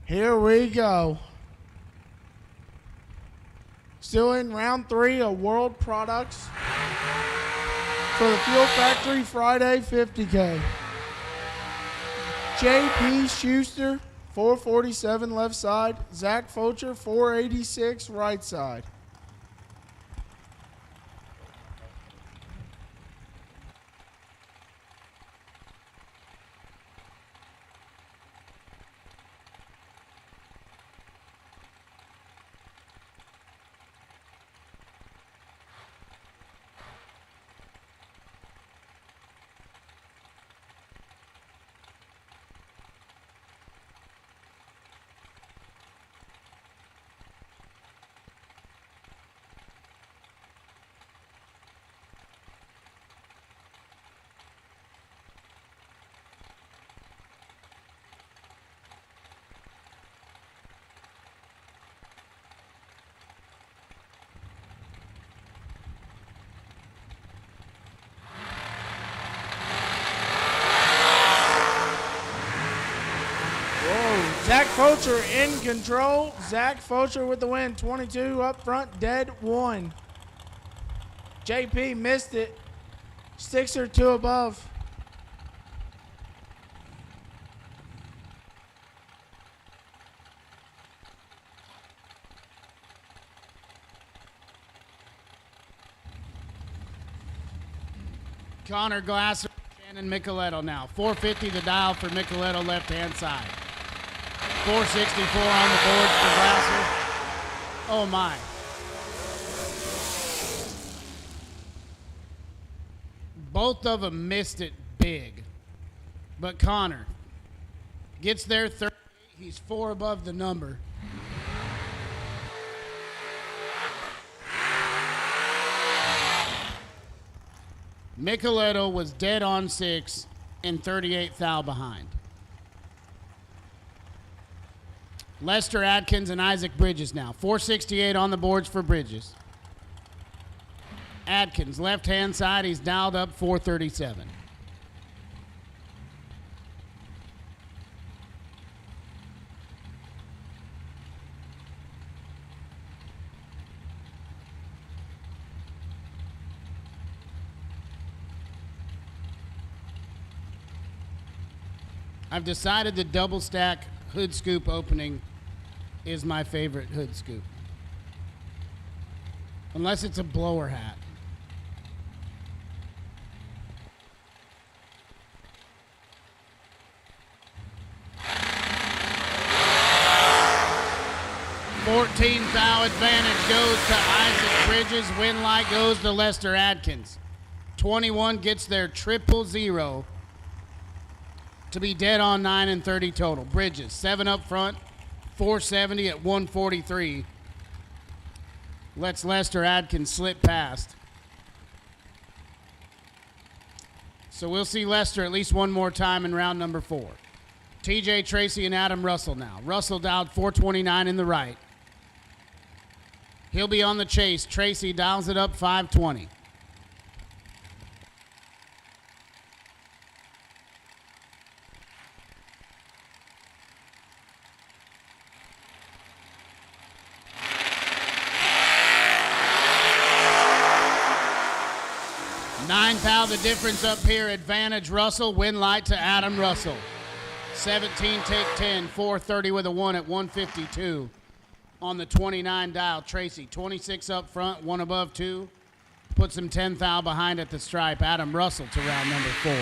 Here we go. Still in round 3 of World Products for the Fuel Factory Friday 50K. J.P. Schuster, 447 left side. Zach Focher, 486 right side. Zach Focher in control. Zach Focher with the win. 22 up front, dead 1. JP missed it. 6 or 2 above. Connor Glasser, Shannon Micheletto now. 450 the dial for Micheletto left-hand side. 464 on the board for Glasser. Oh my. Both of them missed it big. But Connor gets there 38. He's 4 above the number. Micheletto was dead on 6 and 38 thou behind. Lester Adkins and Isaac Bridges now. 468 on the boards for Bridges. Adkins, left-hand side, he's dialed up 437. I've decided the double stack hood scoop opening is my favorite hood scoop. Unless it's a blower hat. 14 thou advantage goes to Isaac Bridges. Win light goes to Lester Adkins. 21 gets their 000 to be dead on 9 and 30 total. Bridges, 7 up front, 470 at 143. Lets Lester Adkins slip past. So we'll see Lester at least one more time in round number 4. TJ Tracy and Adam Russell now. Russell dialed 429 in the right. He'll be on the chase. Tracy dials it up 520. Ninth out, the difference up here. Advantage Russell. Win light to Adam Russell. 17 take 10. 430 with a 1 at 152 on the 29 dial. Tracy 26 up front, 1 above 2. Puts him 10 thou behind at the stripe. Adam Russell to round number 4.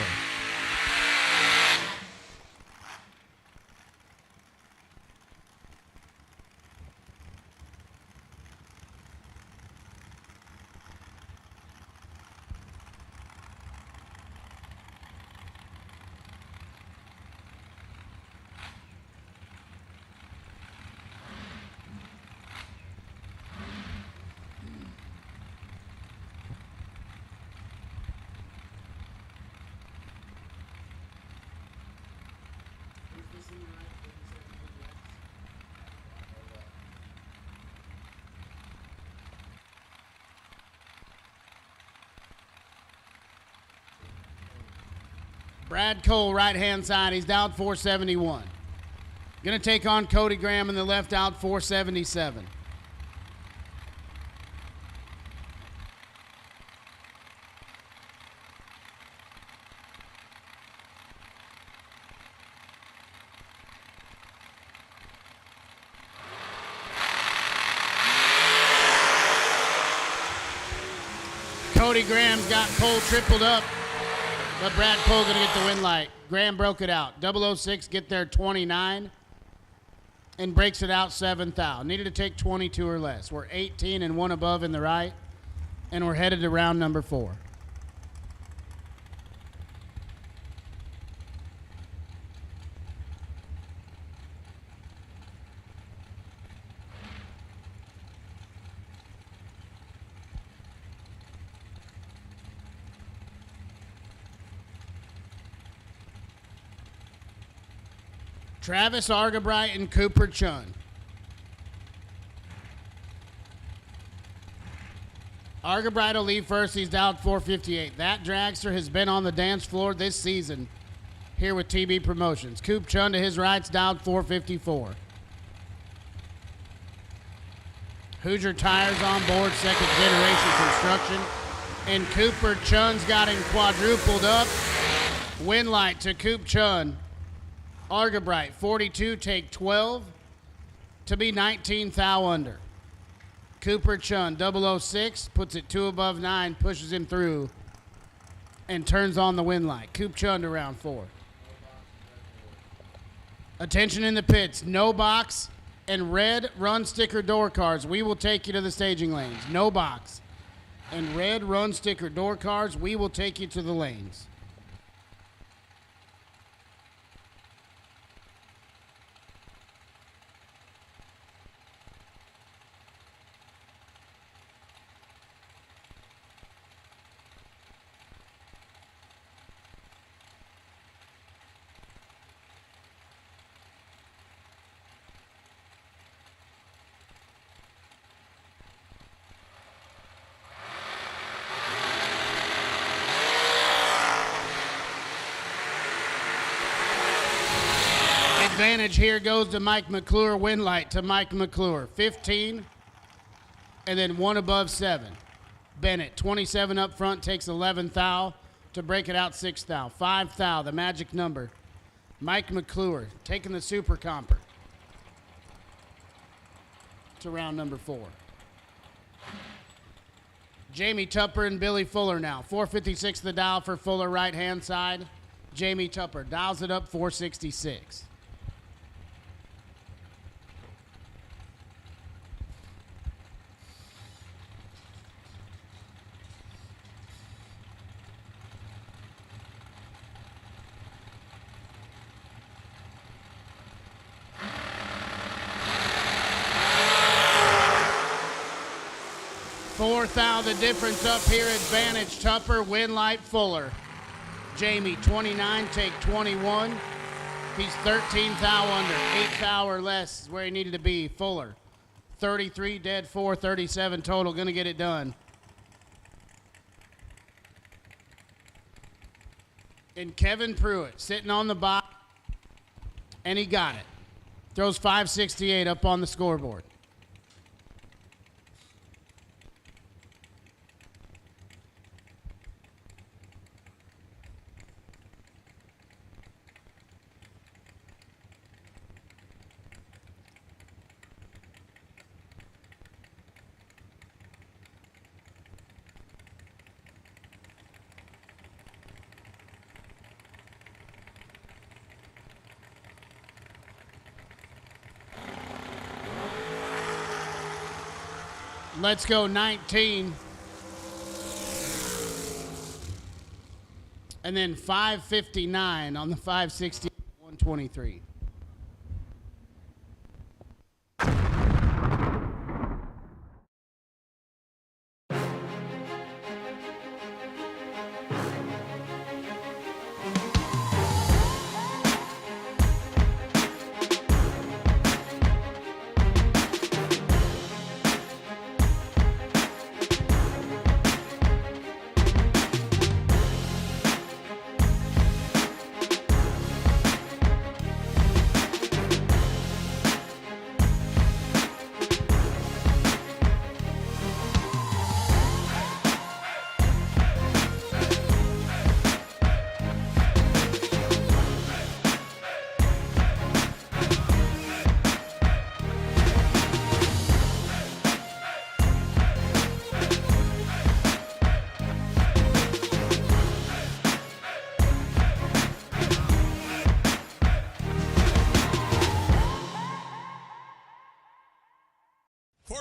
Brad Cole, right-hand side. He's down 471. Going to take on Cody Graham in the left out, 477. Cody Graham's got Cole tripled up. But Brad Cole going to get the win light. Graham broke it out. 006 get there 29 and breaks it out 7th out. Needed to take 22 or less. We're 18 and 1 above in the right, and we're headed to round number 4. Travis Argabright and Cooper Chun. Argabright will leave first. He's down 458. That dragster has been on the dance floor this season here with TB Promotions. Coop Chun to his right's down 454. Hoosier Tires on board, second generation construction. And Cooper Chun's got him quadrupled up. Win light to Coop Chun. Argabright, 42, take 12 to be 19 thou under. Cooper Chun, 006, puts it 2 above 9, pushes him through, and turns on the win light. Coop Chun to round 4. Attention in the pits, no box and red run sticker door cars. We will take you to the staging lanes. No box and red run sticker door cars. We will take you to the lanes. Advantage here goes to Mike McClure. Win light to Mike McClure. 15 and then 1 above 7. Bennett, 27 up front, takes 11 thou to break it out 6 thou. 5 thou, the magic number. Mike McClure taking the super comper to round number 4. Jamie Tupper and Billy Fuller now. 456 the dial for Fuller, right-hand side. Jamie Tupper dials it up 466. 4th out, the difference up here. Advantage Tupper, Winlight Fuller. Jamie 29, take 21. He's 13th thou under, 8th thou or less is where he needed to be. Fuller 33, dead 4, 37 total, gonna get it done. And Kevin Pruitt sitting on the box, and he got it. Throws 568 up on the scoreboard. Let's go 19. And then 559 on the 560, 123.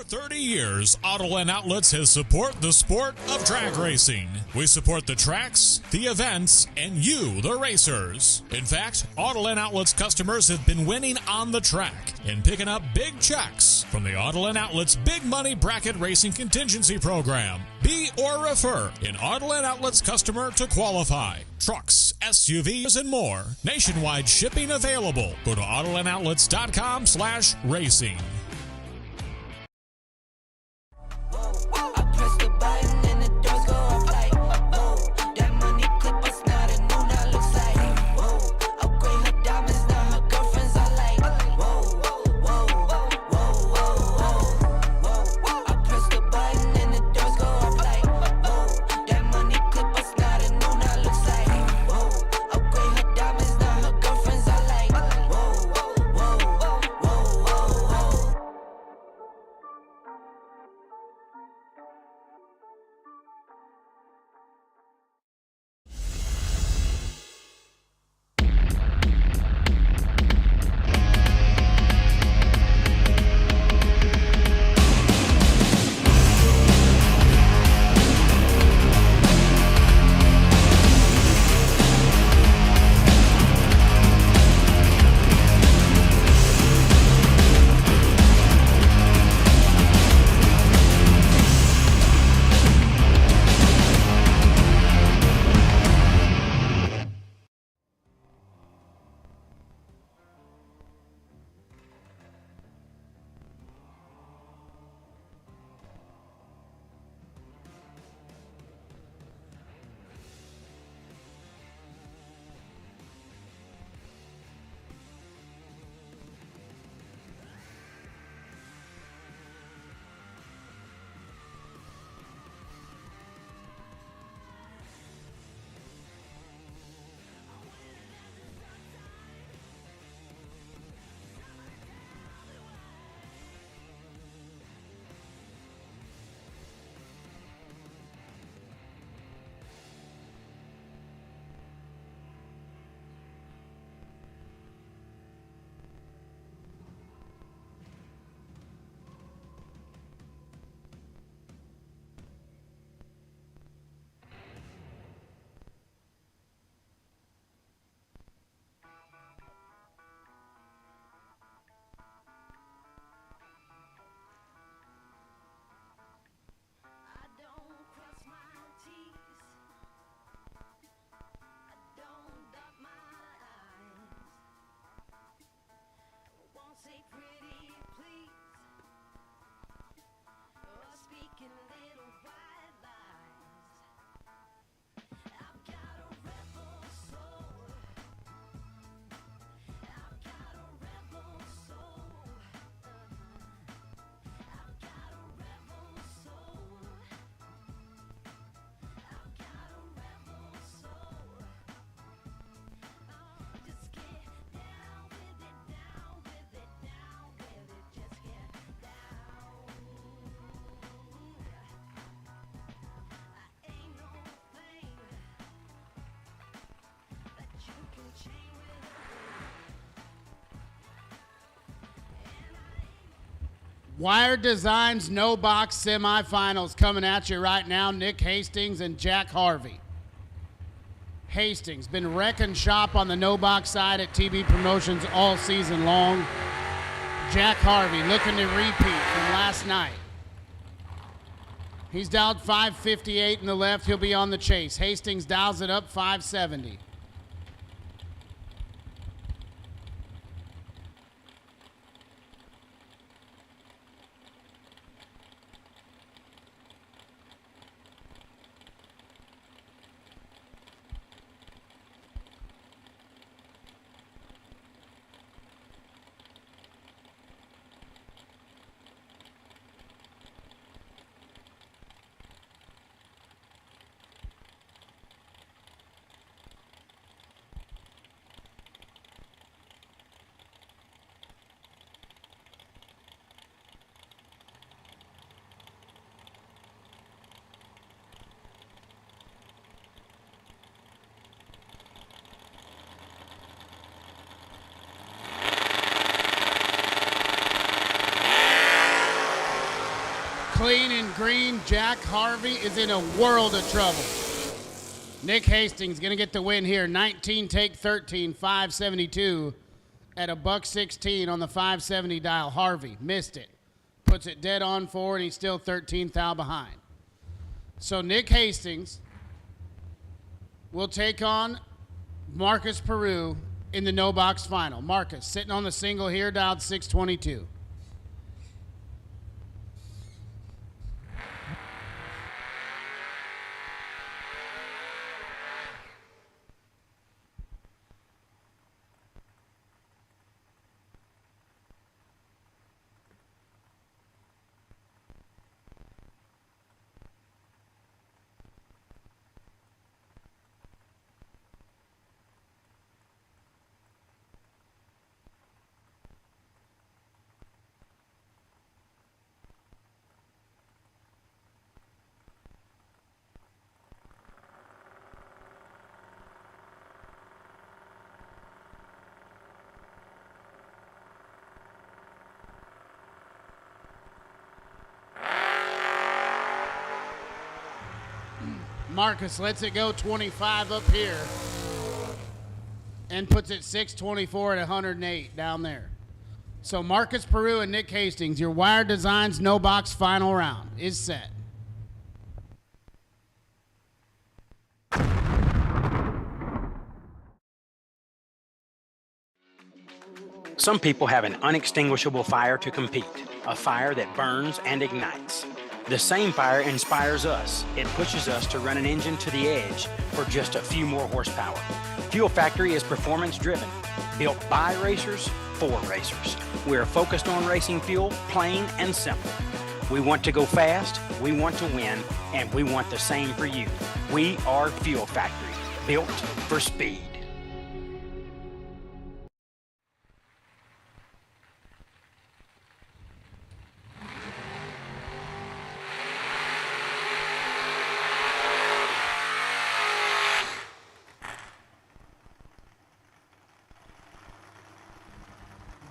For 30 years, Autoland Outlets has supported the sport of drag racing. We support the tracks, the events, and you, the racers. In fact, Autoland Outlets customers have been winning on the track and picking up big checks from the Autoland Outlets Big Money Bracket Racing Contingency Program. Be or refer an Autoland Outlets customer to qualify. Trucks, SUVs, and more. Nationwide shipping available. Go to AutolandOutlets.com/racing. Wire Designs No Box semifinals coming at you right now. Nick Hastings and Jack Harvey. Hastings been wrecking shop on the no box side at TB Promotions all season long. Jack Harvey looking to repeat from last night. He's dialed 558 in the left. He'll be on the chase. Hastings dials it up 570. Clean and green, Jack Harvey is in a world of trouble. Nick Hastings gonna get the win here. 19 take 13, 572 at a $1.16 on the 570 dial. Harvey missed it. Puts it dead on forward, and he's still 13th thou behind. So Nick Hastings will take on Marcus Peru in the no box final. Marcus sitting on the single here, dialed 622. Marcus lets it go 25 up here and puts it 624 at 108 down there. So Marcus Peru and Nick Hastings, your Wire Designs no box final round is set. Some people have an unextinguishable fire to compete, a fire that burns and ignites. The same fire inspires us. It pushes us to run an engine to the edge for just a few more horsepower. Fuel Factory is performance driven, built by racers for racers. We're focused on racing fuel, plain and simple. We want to go fast, we want to win, and we want the same for you. We are Fuel Factory, built for speed.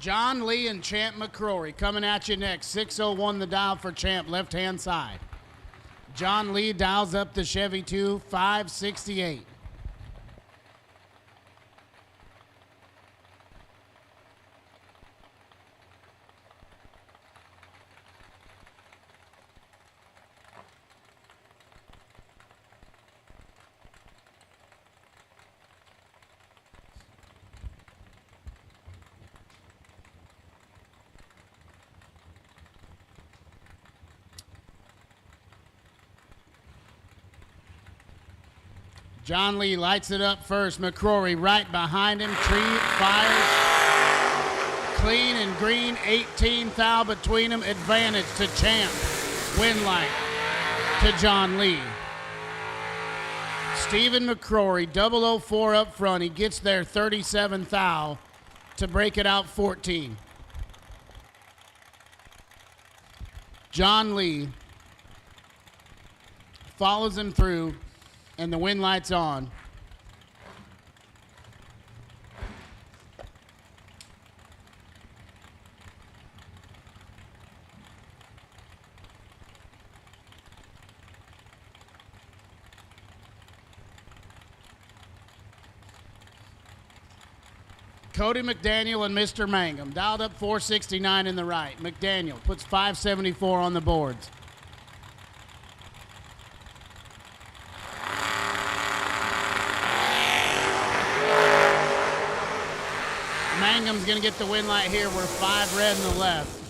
John Lee and Champ McCrory coming at you next. 601 the dial for Champ, left-hand side. John Lee dials up the Chevy 2, 568. John Lee lights it up first. McCrory right behind him. Tree fires. Clean and green. 18 thou between them. Advantage to Champ. Win light to John Lee. Stephen McCrory, 004 up front. He gets there 37 thou to break it out 14. John Lee follows him through, and the win light's on. Cody McDaniel and Mr. Mangum. Dialed up 469 in the right. McDaniel puts 574 on the boards. Mangum's going to get the win light here. We're 5 red in the left.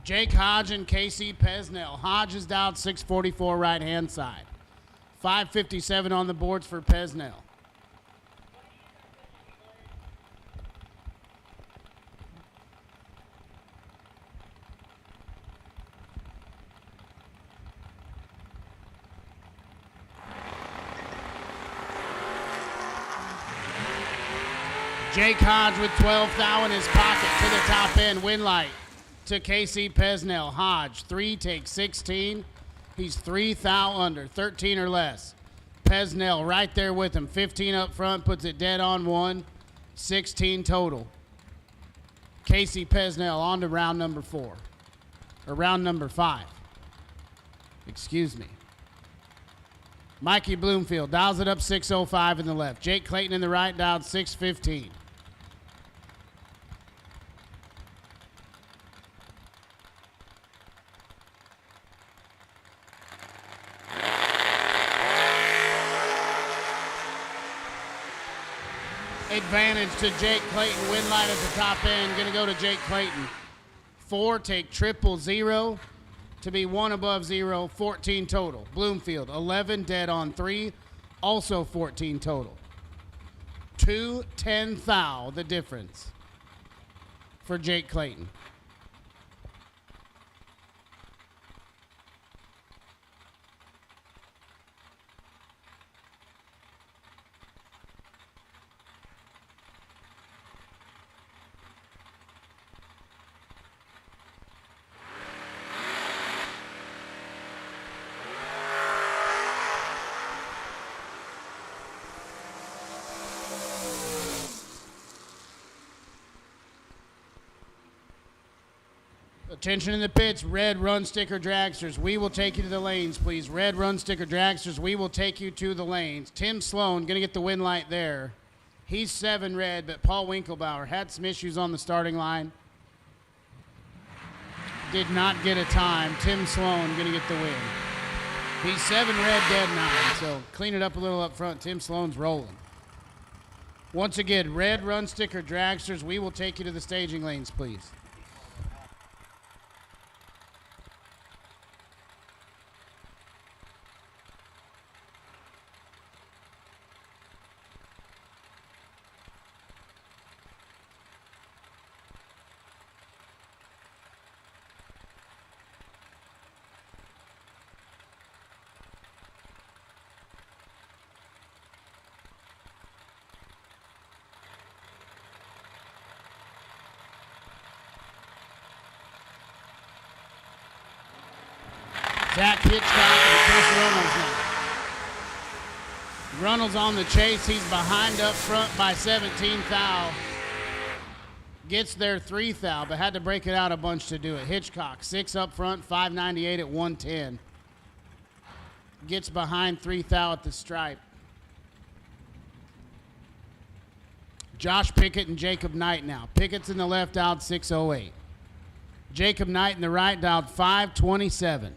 Jake Hodge and Casey Pesnell. Hodge is dialed 644 right-hand side. 557 on the boards for Pesnell. Jake Hodge with 12 thou in his pocket to the top end. Win light to Casey Pesnell. Hodge, 3, takes 16. He's 3 thou under, 13 or less. Pesnell right there with him. 15 up front, puts it dead on 1. 16 total. Casey Pesnell on to round number 4. Or round number 5. Excuse me. Mikey Bloomfield dials it up 605 in the left. Jake Clayton in the right, dialed 615. Advantage to Jake Clayton. Win light at the top end. Going to go to Jake Clayton. 4, take 000 to be 1 above 0. 14 total. Bloomfield, 11, dead on 3. Also 14 total. 2, 10 thou, the difference for Jake Clayton. Attention in the pits, red run sticker dragsters. We will take you to the lanes, please. Red run sticker dragsters, we will take you to the lanes. Tim Sloan going to get the win light there. He's 7 red, but Paul Winkelbauer had some issues on the starting line. Did not get a time. Tim Sloan going to get the win. He's 7 red, dead 9, so clean it up a little up front. Tim Sloan's rolling. Once again, red run sticker dragsters, we will take you to the staging lanes, please. Zach Hitchcock and Chris Runnels now. Runnels on the chase. He's behind up front by 17 thou. Gets there 3 thou, but had to break it out a bunch to do it. Hitchcock, 6 up front, 598 at 110. Gets behind 3 thou at the stripe. Josh Pickett and Jacob Knight now. Pickett's in the left, dialed 608. Jacob Knight in the right, dialed 527.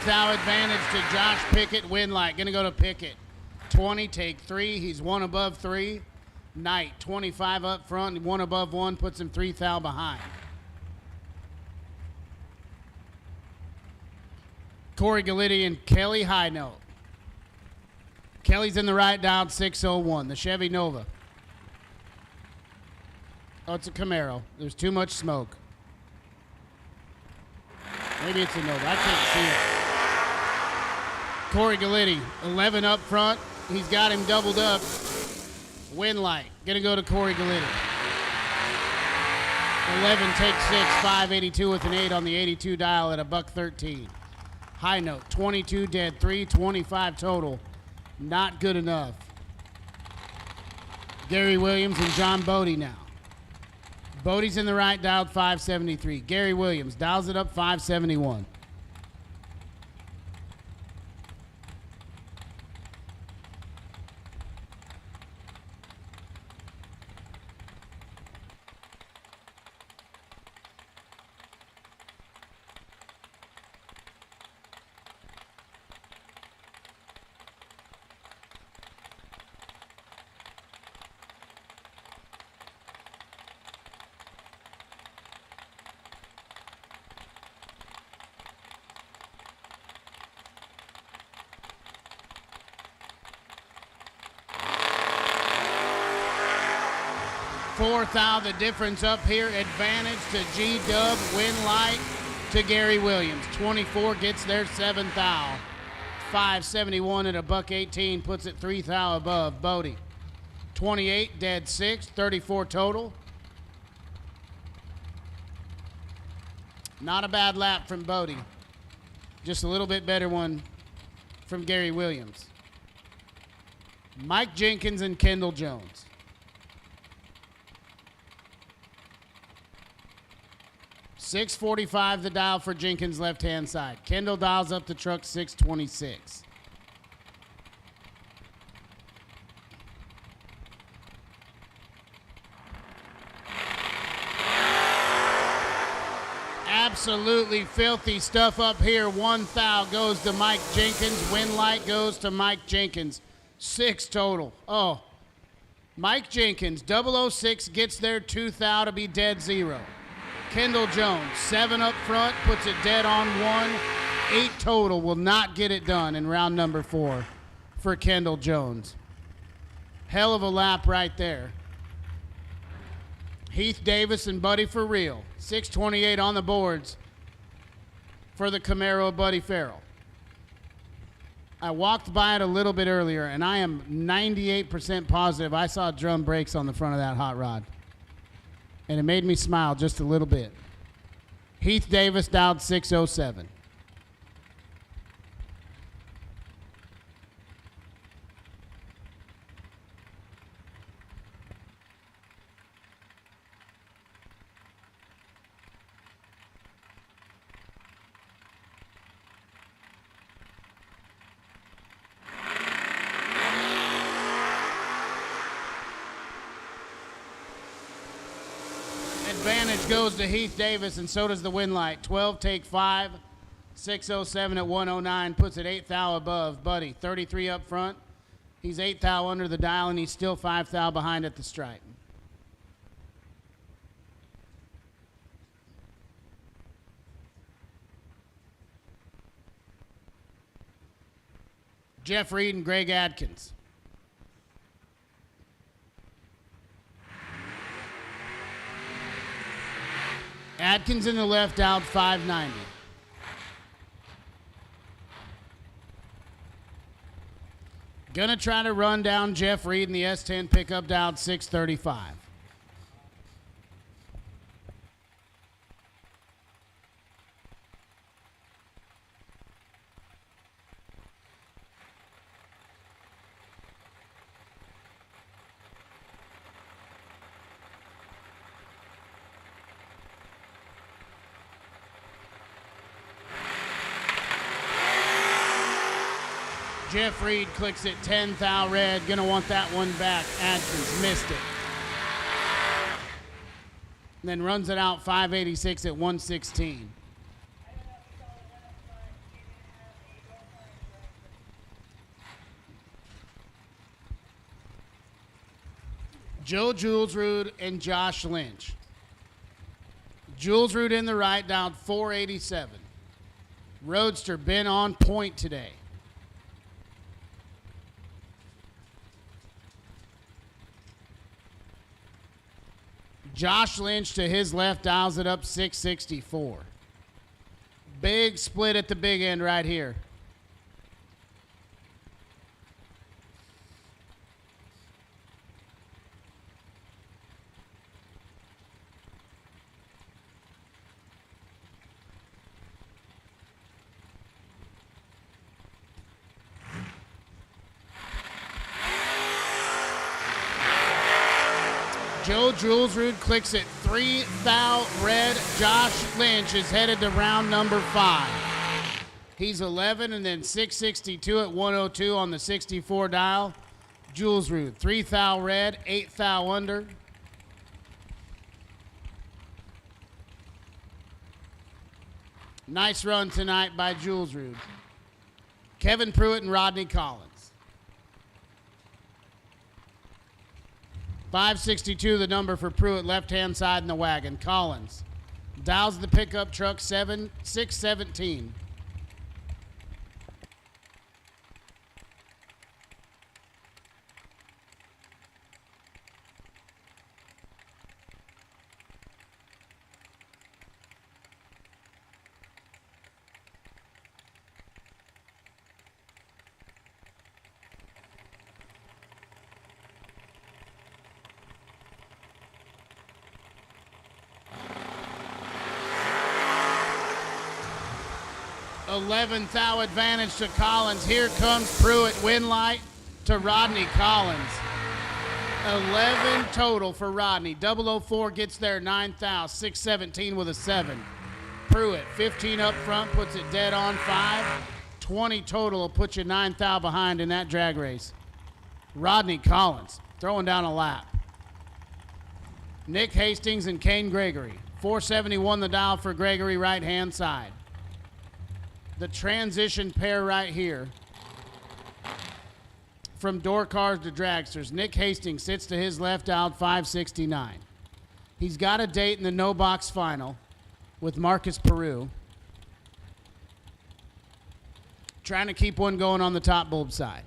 Thou advantage to Josh Pickett. Win light. Going to go to Pickett. 20, take 3. He's 1 above 3. Knight, 25 up front, one above one, puts him 3 thou behind. Corey Gallitti and Kelly High Note. Kelly's in the right down, 601. The Chevy Nova. Oh, it's a Camaro. There's too much smoke. Maybe it's a Nova. I can't see it. Corey Gallitti, 11 up front. He's got him doubled up. Win light. Gonna go to Corey Gallitti. 11 takes 6, 582 with an 8 on the 82 dial at $113. High Note, 22 dead, 325 total. Not good enough. Gary Williams and John Bodie now. Bodie's in the right, dialed 573. Gary Williams dials it up 571. Fourth out, the difference up here. Advantage to G-Dub. Win light to Gary Williams. 24 gets their 7th thou. 571 at $118 puts it 3 thou above. Bodie. 28 dead 6, 34 total. Not a bad lap from Bodie. Just a little bit better one from Gary Williams. Mike Jenkins and Kendall Jones. $645 the dial for Jenkins left-hand side. Kendall dials up the truck $626. Absolutely filthy stuff up here. 1 thou goes to Mike Jenkins. Win light goes to Mike Jenkins. 6 total. Oh, Mike Jenkins, 006 gets their 2 thou to be dead 0. Kendall Jones, 7 up front, puts it dead on 1. 8 total, will not get it done in round number 4 for Kendall Jones. Hell of a lap right there. Heath Davis and Buddy for real. 628 on the boards for the Camaro of Buddy Farrell. I walked by it a little bit earlier, and I am 98% positive I saw drum brakes on the front of that hot rod. And it made me smile just a little bit. Heath Davis dialed 607. Advantage goes to Heath Davis, and so does the win light. 12 take 5, 607 at 109, puts it 8 thou above. Buddy, 33 up front. He's 8 thou under the dial, and he's still 5 thou behind at the stripe. Jeff Reed and Greg Adkins. Adkins in the left out 590. Gonna try to run down Jeff Reed in the S10 pickup down 635. Jeff Reed clicks it 10 thou red. Gonna want that one back. Adkins missed it. And then runs it out 586 at 116. Joe Julesrud and Josh Lynch. Julesrud in the right, down 487. Roadster been on point today. Josh Lynch to his left dials it up 664. Big split at the big end right here. Joe Julesrud clicks it 3 thou red. Josh Lynch is headed to round number 5. He's 11 and then 662 at 102 on the 64 dial. Julesrud 3 thou red, 8 thou under. Nice run tonight by Julesrud. Kevin Pruitt and Rodney Collins. 562 the number for Pruitt, left-hand side in the wagon. Collins dials the pickup truck 617. Eleventh thou advantage to Collins. Here comes Pruitt. Win light to Rodney Collins. 11 total for Rodney. 004 gets there, 9 thou. 617 with a 7. Pruitt, 15 up front, puts it dead on 5. 20 total will put you 9 thou behind in that drag race. Rodney Collins throwing down a lap. Nick Hastings and Kane Gregory. 471 the dial for Gregory, right-hand side. The transition pair right here from door cars to dragsters. Nick Hastings sits to his left out 569. He's got a date in the no box final with Marcus Peru. Trying to keep one going on the top bulb side.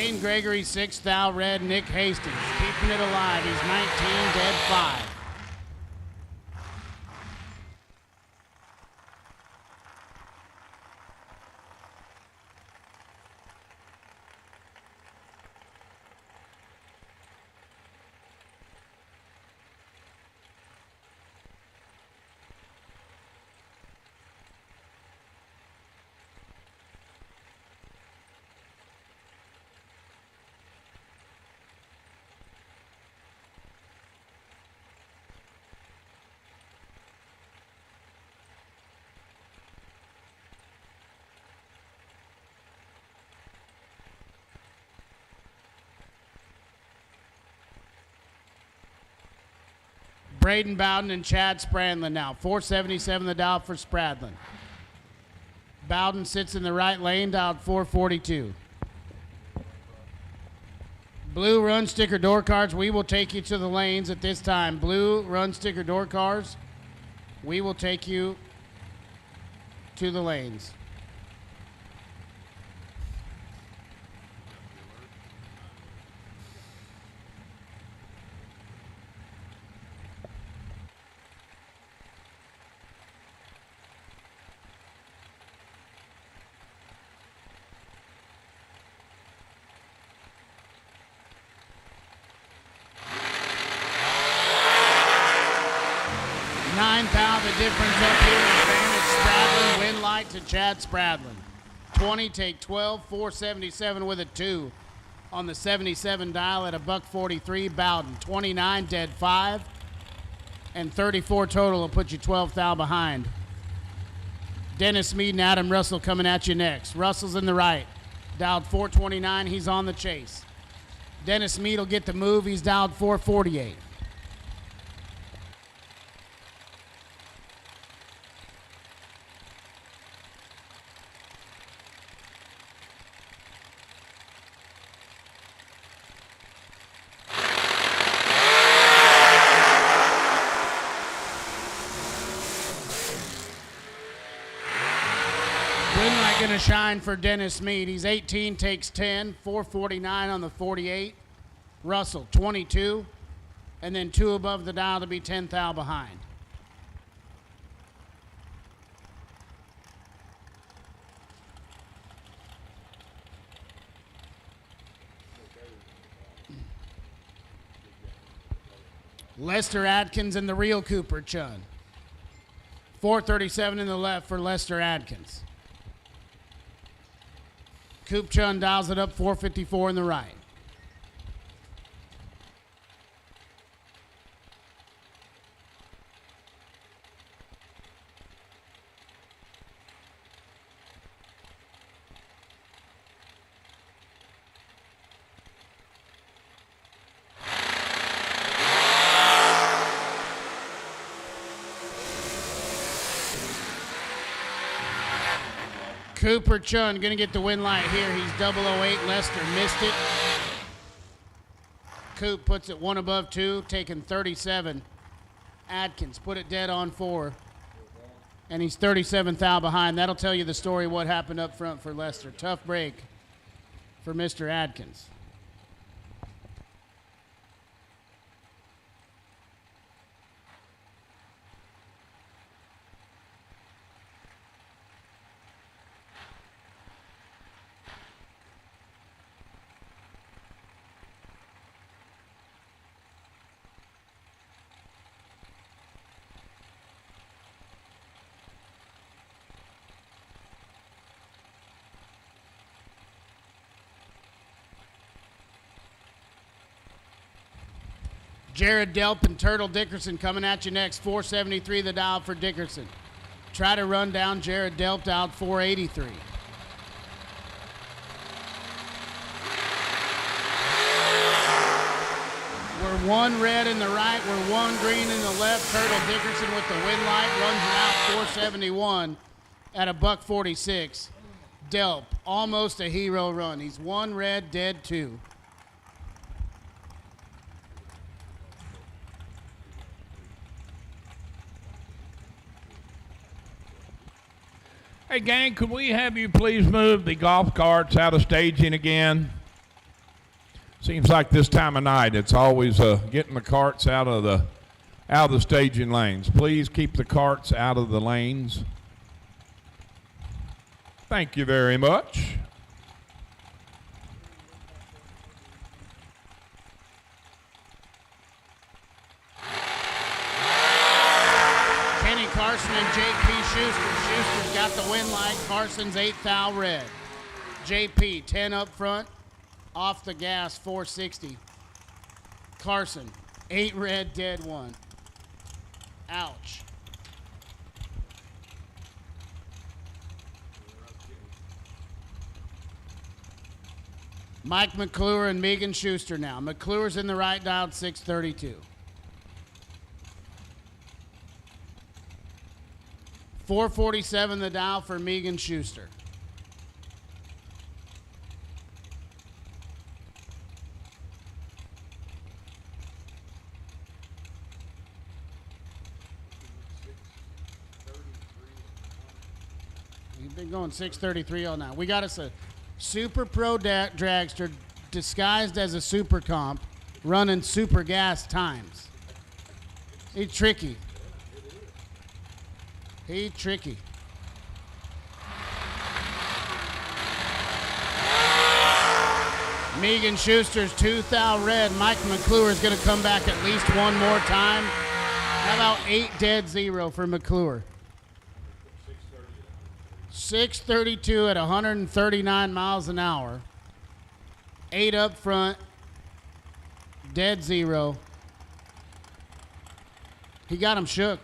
Kane Gregory, 6 thou red. Nick Hastings keeping it alive. He's 19, dead 5. Braden Bowden and Chad Spradlin now. 477 the dial for Spradlin. Bowden sits in the right lane, dialed 442. Blue run sticker door cards, we will take you to the lanes at this time. Blue run sticker door cars, we will take you to the lanes. $9,000 the difference up here. Advantage Spradlin, win light to Chad Spradlin. 20, take 12, 477 with a 2 on the 77 dial at $143. Bowden, 29, dead 5, and 34 total will put you 12 thou behind. Dennis Mead and Adam Russell coming at you next. Russell's in the right, dialed 429, he's on the chase. Dennis Mead will get the move, he's dialed 448. Going to shine for Dennis Mead. He's 18, takes 10, 449 on the 48. Russell, 22, and then 2 above the dial to be 10 thou behind. Lester Adkins and the real Cooper Chun. 437 in the left for Lester Adkins. Coop Chun dials it up, 454 in the right. Cooper Chun gonna get the win light here. He's 008. Lester missed it. Coop puts it 1 above 2, taking 37. Adkins put it dead on 4. And he's 37 thou behind. That'll tell you the story of what happened up front for Lester. Tough break for Mr. Adkins. Jared Delp and Turtle Dickerson coming at you next. 473 the dial for Dickerson. Try to run down Jared Delp, dialed 483. We're 1 red in the right, we're 1 green in the left. Turtle Dickerson with the win light runs it out 471 at $146. Delp, almost a hero run. He's 1 red, dead 2. Hey, gang, could we have you please move the golf carts out of staging again? Seems like this time of night it's always getting the carts out of the staging lanes. Please keep the carts out of the lanes. Thank you very much. Kenny Carson and J.P. Schuster. Schuster's got the win light. Carson's 8 thou red. J.P. 10 up front. Off the gas, 460. Carson, 8 red, dead 1. Ouch. Mike McClure and Megan Schuster now. McClure's in the right, dialed 632. 447 the dial for Megan Schuster. You've been going 633 all night. We got us a super pro dragster disguised as a super comp running super gas times. He's tricky. He's tricky. Megan Schuster's 2 thou red. Mike McClure is going to come back at least 1 more time. How about 8 dead 0 for McClure? 6:32 at 139 miles an hour. 8 up front. Dead zero. He got him shook.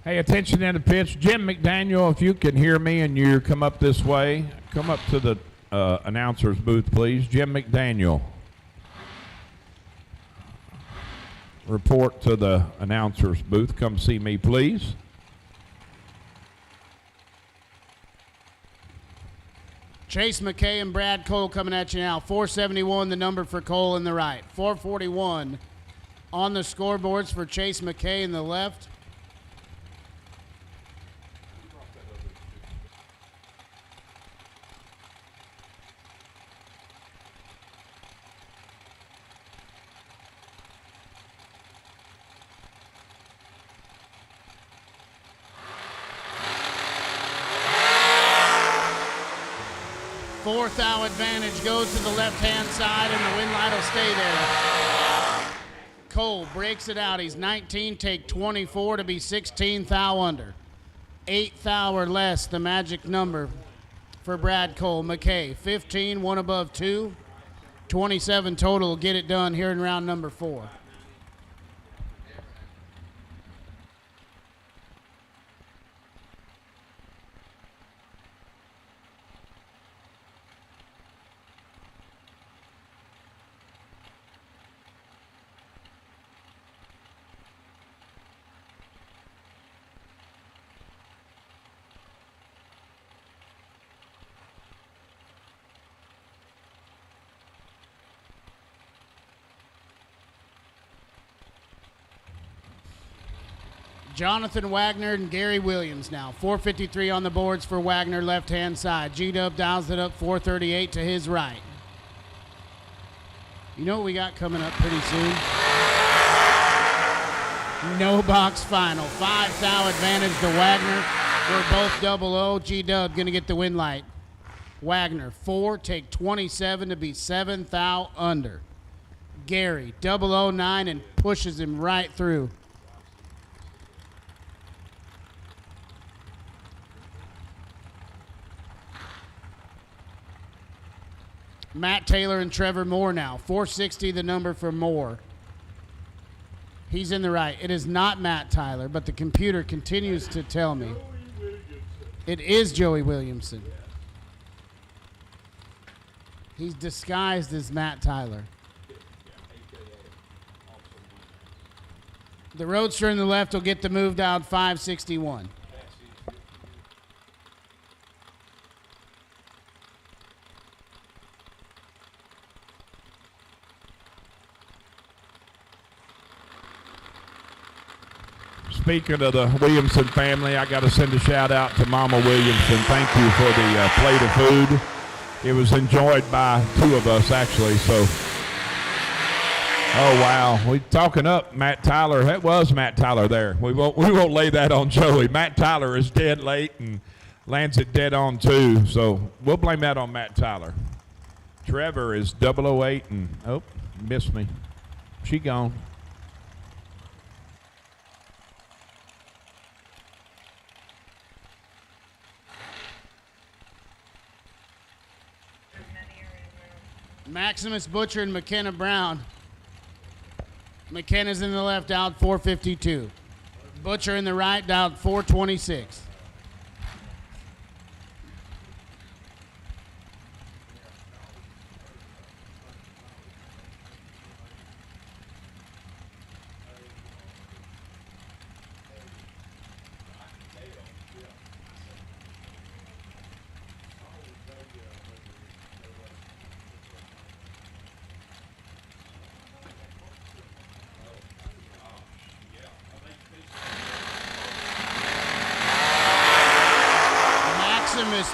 Hey, attention in the pitch. Jim McDaniel, if you can hear me and you come up this way, come up to the announcer's booth, please. Jim McDaniel. Report to the announcer's booth. Come see me, please. Chase McKay and Brad Cole coming at you now. 471, the number for Cole in the right. 441 on the scoreboards for Chase McKay in the left. Fourth thou advantage goes to the left-hand side, and the wind light will stay there. Cole breaks it out. He's 19, take 24 to be 16 thou under. 8 thou or less, the magic number for Brad Cole. McKay, 15, one above 2. 27 total will get it done here in round number 4. Jonathan Wagner and Gary Williams now. 453 on the boards for Wagner, left-hand side. G-Dub dials it up, 438 to his right. You know what we got coming up pretty soon? No box final. 5 thou advantage to Wagner. We're both 00. G-Dub going to get the win light. Wagner, 4, take 27 to be 7 thou under. Gary, 009 and pushes him right through. Matt Taylor and Trevor Moore now. 460 the number for Moore. He's in the right. It is not Matt Tyler, but the computer continues to tell me. It is Joey Williamson. He's disguised as Matt Tyler. The roadster in the left will get the move down 561. Speaking of the Williamson family, I got to send a shout out to Mama Williamson. Thank you for the plate of food. It was enjoyed by 2 of us, actually. So, oh wow, we talking up Matt Tyler. That was Matt Tyler there. We won't lay that on Joey. Matt Tyler is dead late and lands it dead on too. So we'll blame that on Matt Tyler. Trevor is 008 and oh, missed me. She gone. Maximus Butcher and McKenna Brown. McKenna's in the left, dialed 452. Butcher in the right, dialed 426.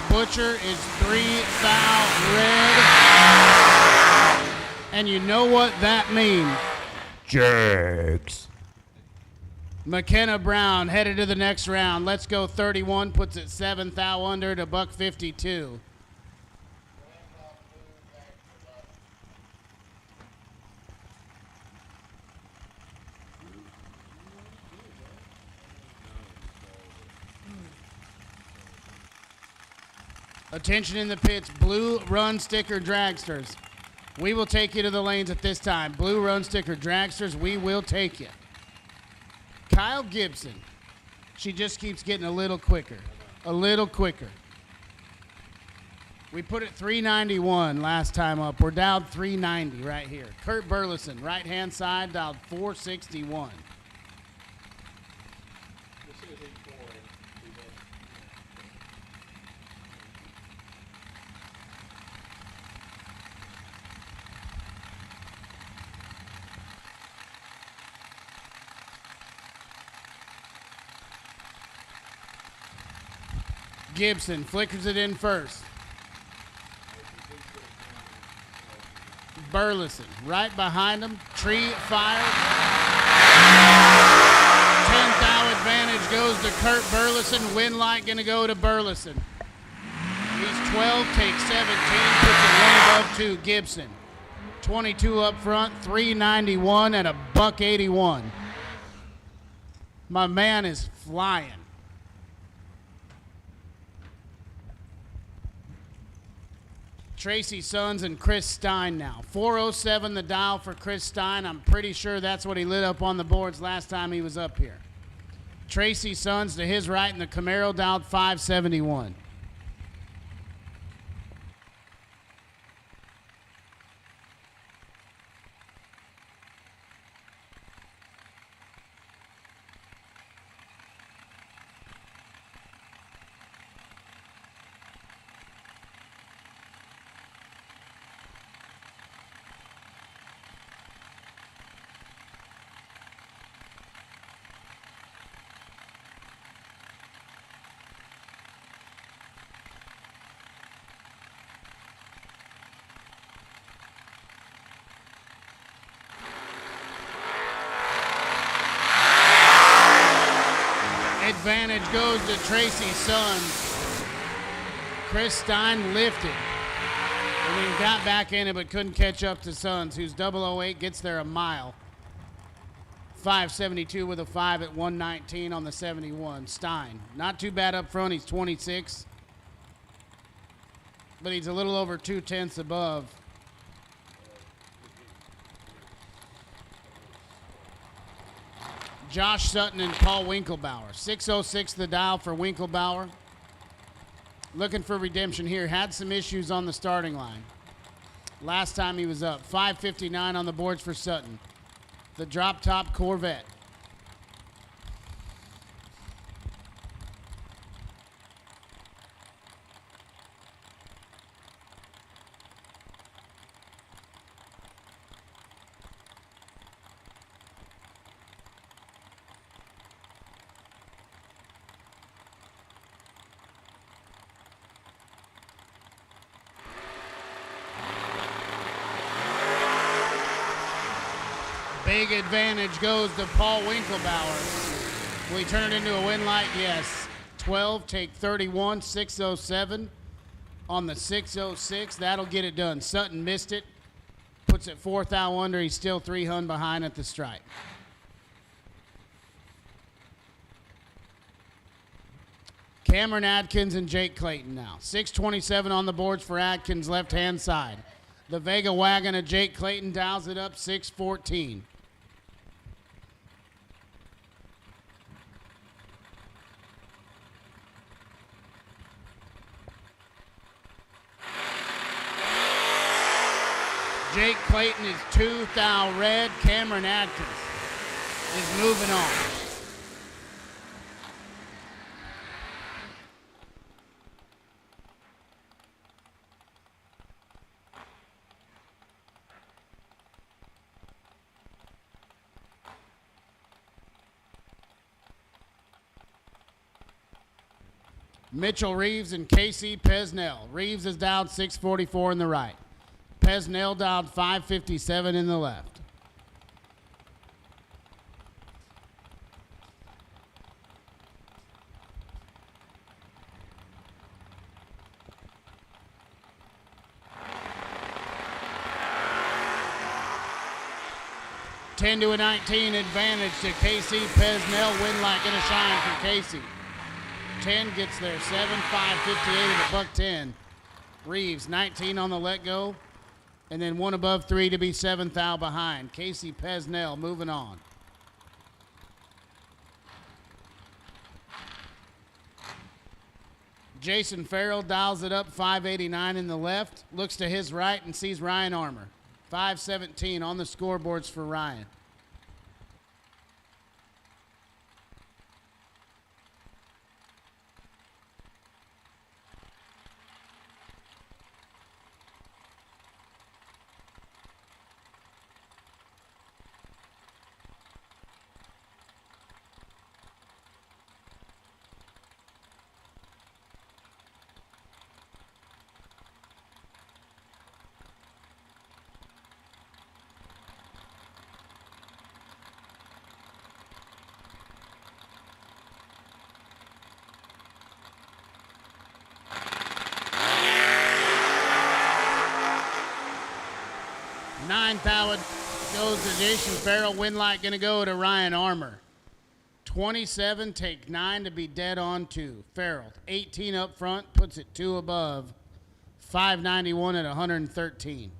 Butcher is 3 thou red. And you know what that means? Jerks. McKenna Brown headed to the next round. Let's go 31, puts it 7 thou under to $152. Attention in the pits, blue run sticker dragsters. We will take you to the lanes at this time. Blue run sticker dragsters, we will take you. Kyle Gibson. She just keeps getting a little quicker. A little quicker. We put it 391 last time up. We're dialed 390 right here. Kurt Burleson, right-hand side, dialed 461. Gibson flickers it in first. Burleson right behind him. Tree fire. 10th thou advantage goes to Kurt Burleson. Win light going to go to Burleson. He's 12, takes 17, puts it one above 2. Gibson. 22 up front, 391 at a $181. My man is flying. Tracy Sons and Chris Stein now. 407 the dial for Chris Stein. I'm pretty sure that's what he lit up on the boards last time he was up here. Tracy Sons to his right in the Camaro dialed 571. Advantage goes to Tracy Sons. Chris Stein lifted. And then got back in it but couldn't catch up to Sons, who's 008, gets there a mile. 572 with a 5 at 119 on the 71. Stein, not too bad up front. He's 26. But he's a little over 2/10 above. Josh Sutton and Paul Winklebauer. 606 the dial for Winklebauer. Looking for redemption here. Had some issues on the starting line. Last time he was up. 559 on the boards for Sutton. The drop top Corvette. Big advantage goes to Paul Winklebauer. Will he turn it into a win light? Yes. 12, take 31, 607 on the 606. That'll get it done. Sutton missed it. Puts it 4th thou under. He's still 300 behind at the stripe. Cameron Adkins and Jake Clayton now. 627 on the boards for Adkins, left-hand side. The Vega wagon of Jake Clayton dials it up 614. Jake Clayton is 2 thou red. Cameron Adkins is moving on. Mitchell Reeves and Casey Pesnell. Reeves is dialed 644 in the right. Pesnell dialed 557 in the left. Ten to a 19 advantage to Casey Pesnell. Win light gonna shine for Casey. 10 gets there, 7, 5, 58 at $110. Reeves, 19 on the let go. And then one above 3 to be 7th thou behind. Casey Pesnell moving on. Jason Farrell dials it up, 589 in the left. Looks to his right and sees Ryan Armour. 517 on the scoreboards for Ryan. Ninth out goes to Jason Farrell. Win light going to go to Ryan Armour. 27, take 9 to be dead on 2. Farrell, 18 up front, puts it 2 above. 591 at 113.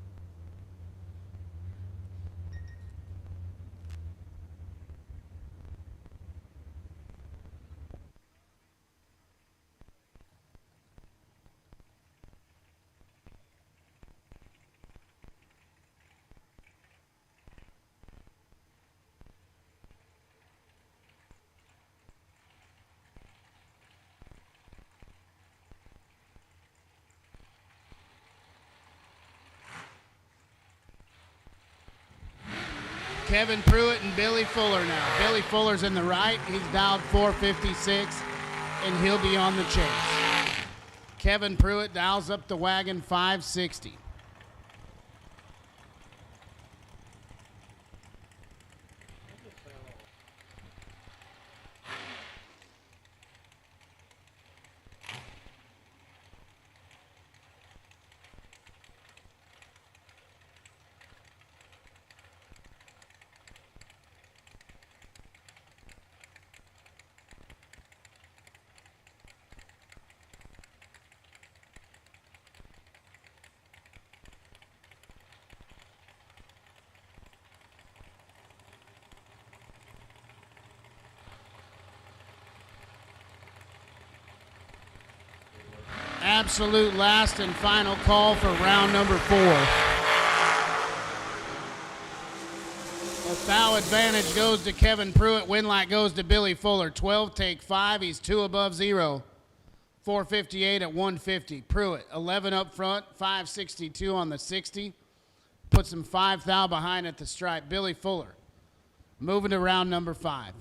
Kevin Pruitt and Billy Fuller now. Billy Fuller's in the right. He's dialed 456, and he'll be on the chase. Kevin Pruitt dials up the wagon 560. Absolute last and final call for round number 4. A foul advantage goes to Kevin Pruitt. Win light goes to Billy Fuller. 12, take 5. He's 2 above 0. 458 at 150. Pruitt, 11 up front, 562 on the 60. Puts him 5 thou behind at the stripe. Billy Fuller moving to round number 5.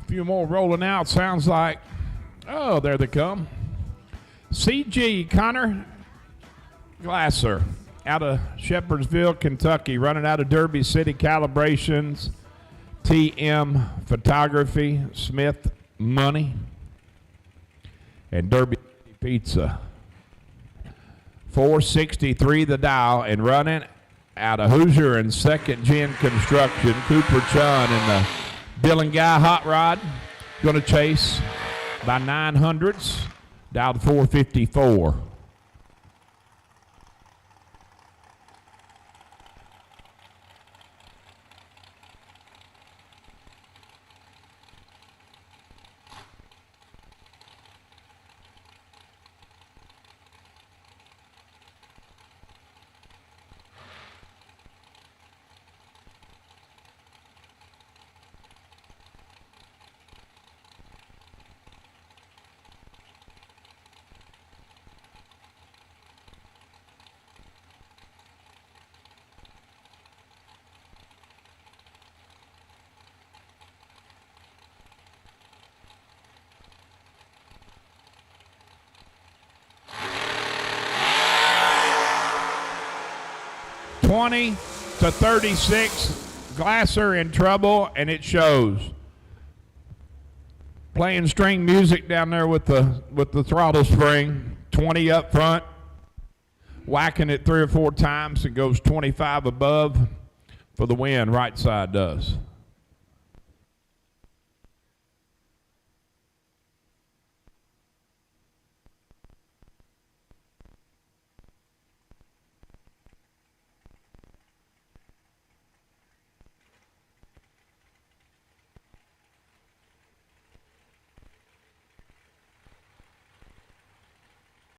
Few more rolling out. Sounds like, oh, there they come. CG Connor Glasser out of Shepherdsville, Kentucky, running out of Derby City Calibrations, TM Photography, Smith Money, and Derby City Pizza. 463 the dial, and running out of Hoosier and Second Gen Construction, Cooper Chun and the Dylan Guy Hot Rod, going to chase by 900s, down to 454. 20 to 36. Glasser in trouble, and it shows. Playing string music down there with the throttle spring. 20 up front. Whacking it 3 or 4 times and goes 25 above for the win. Right side does.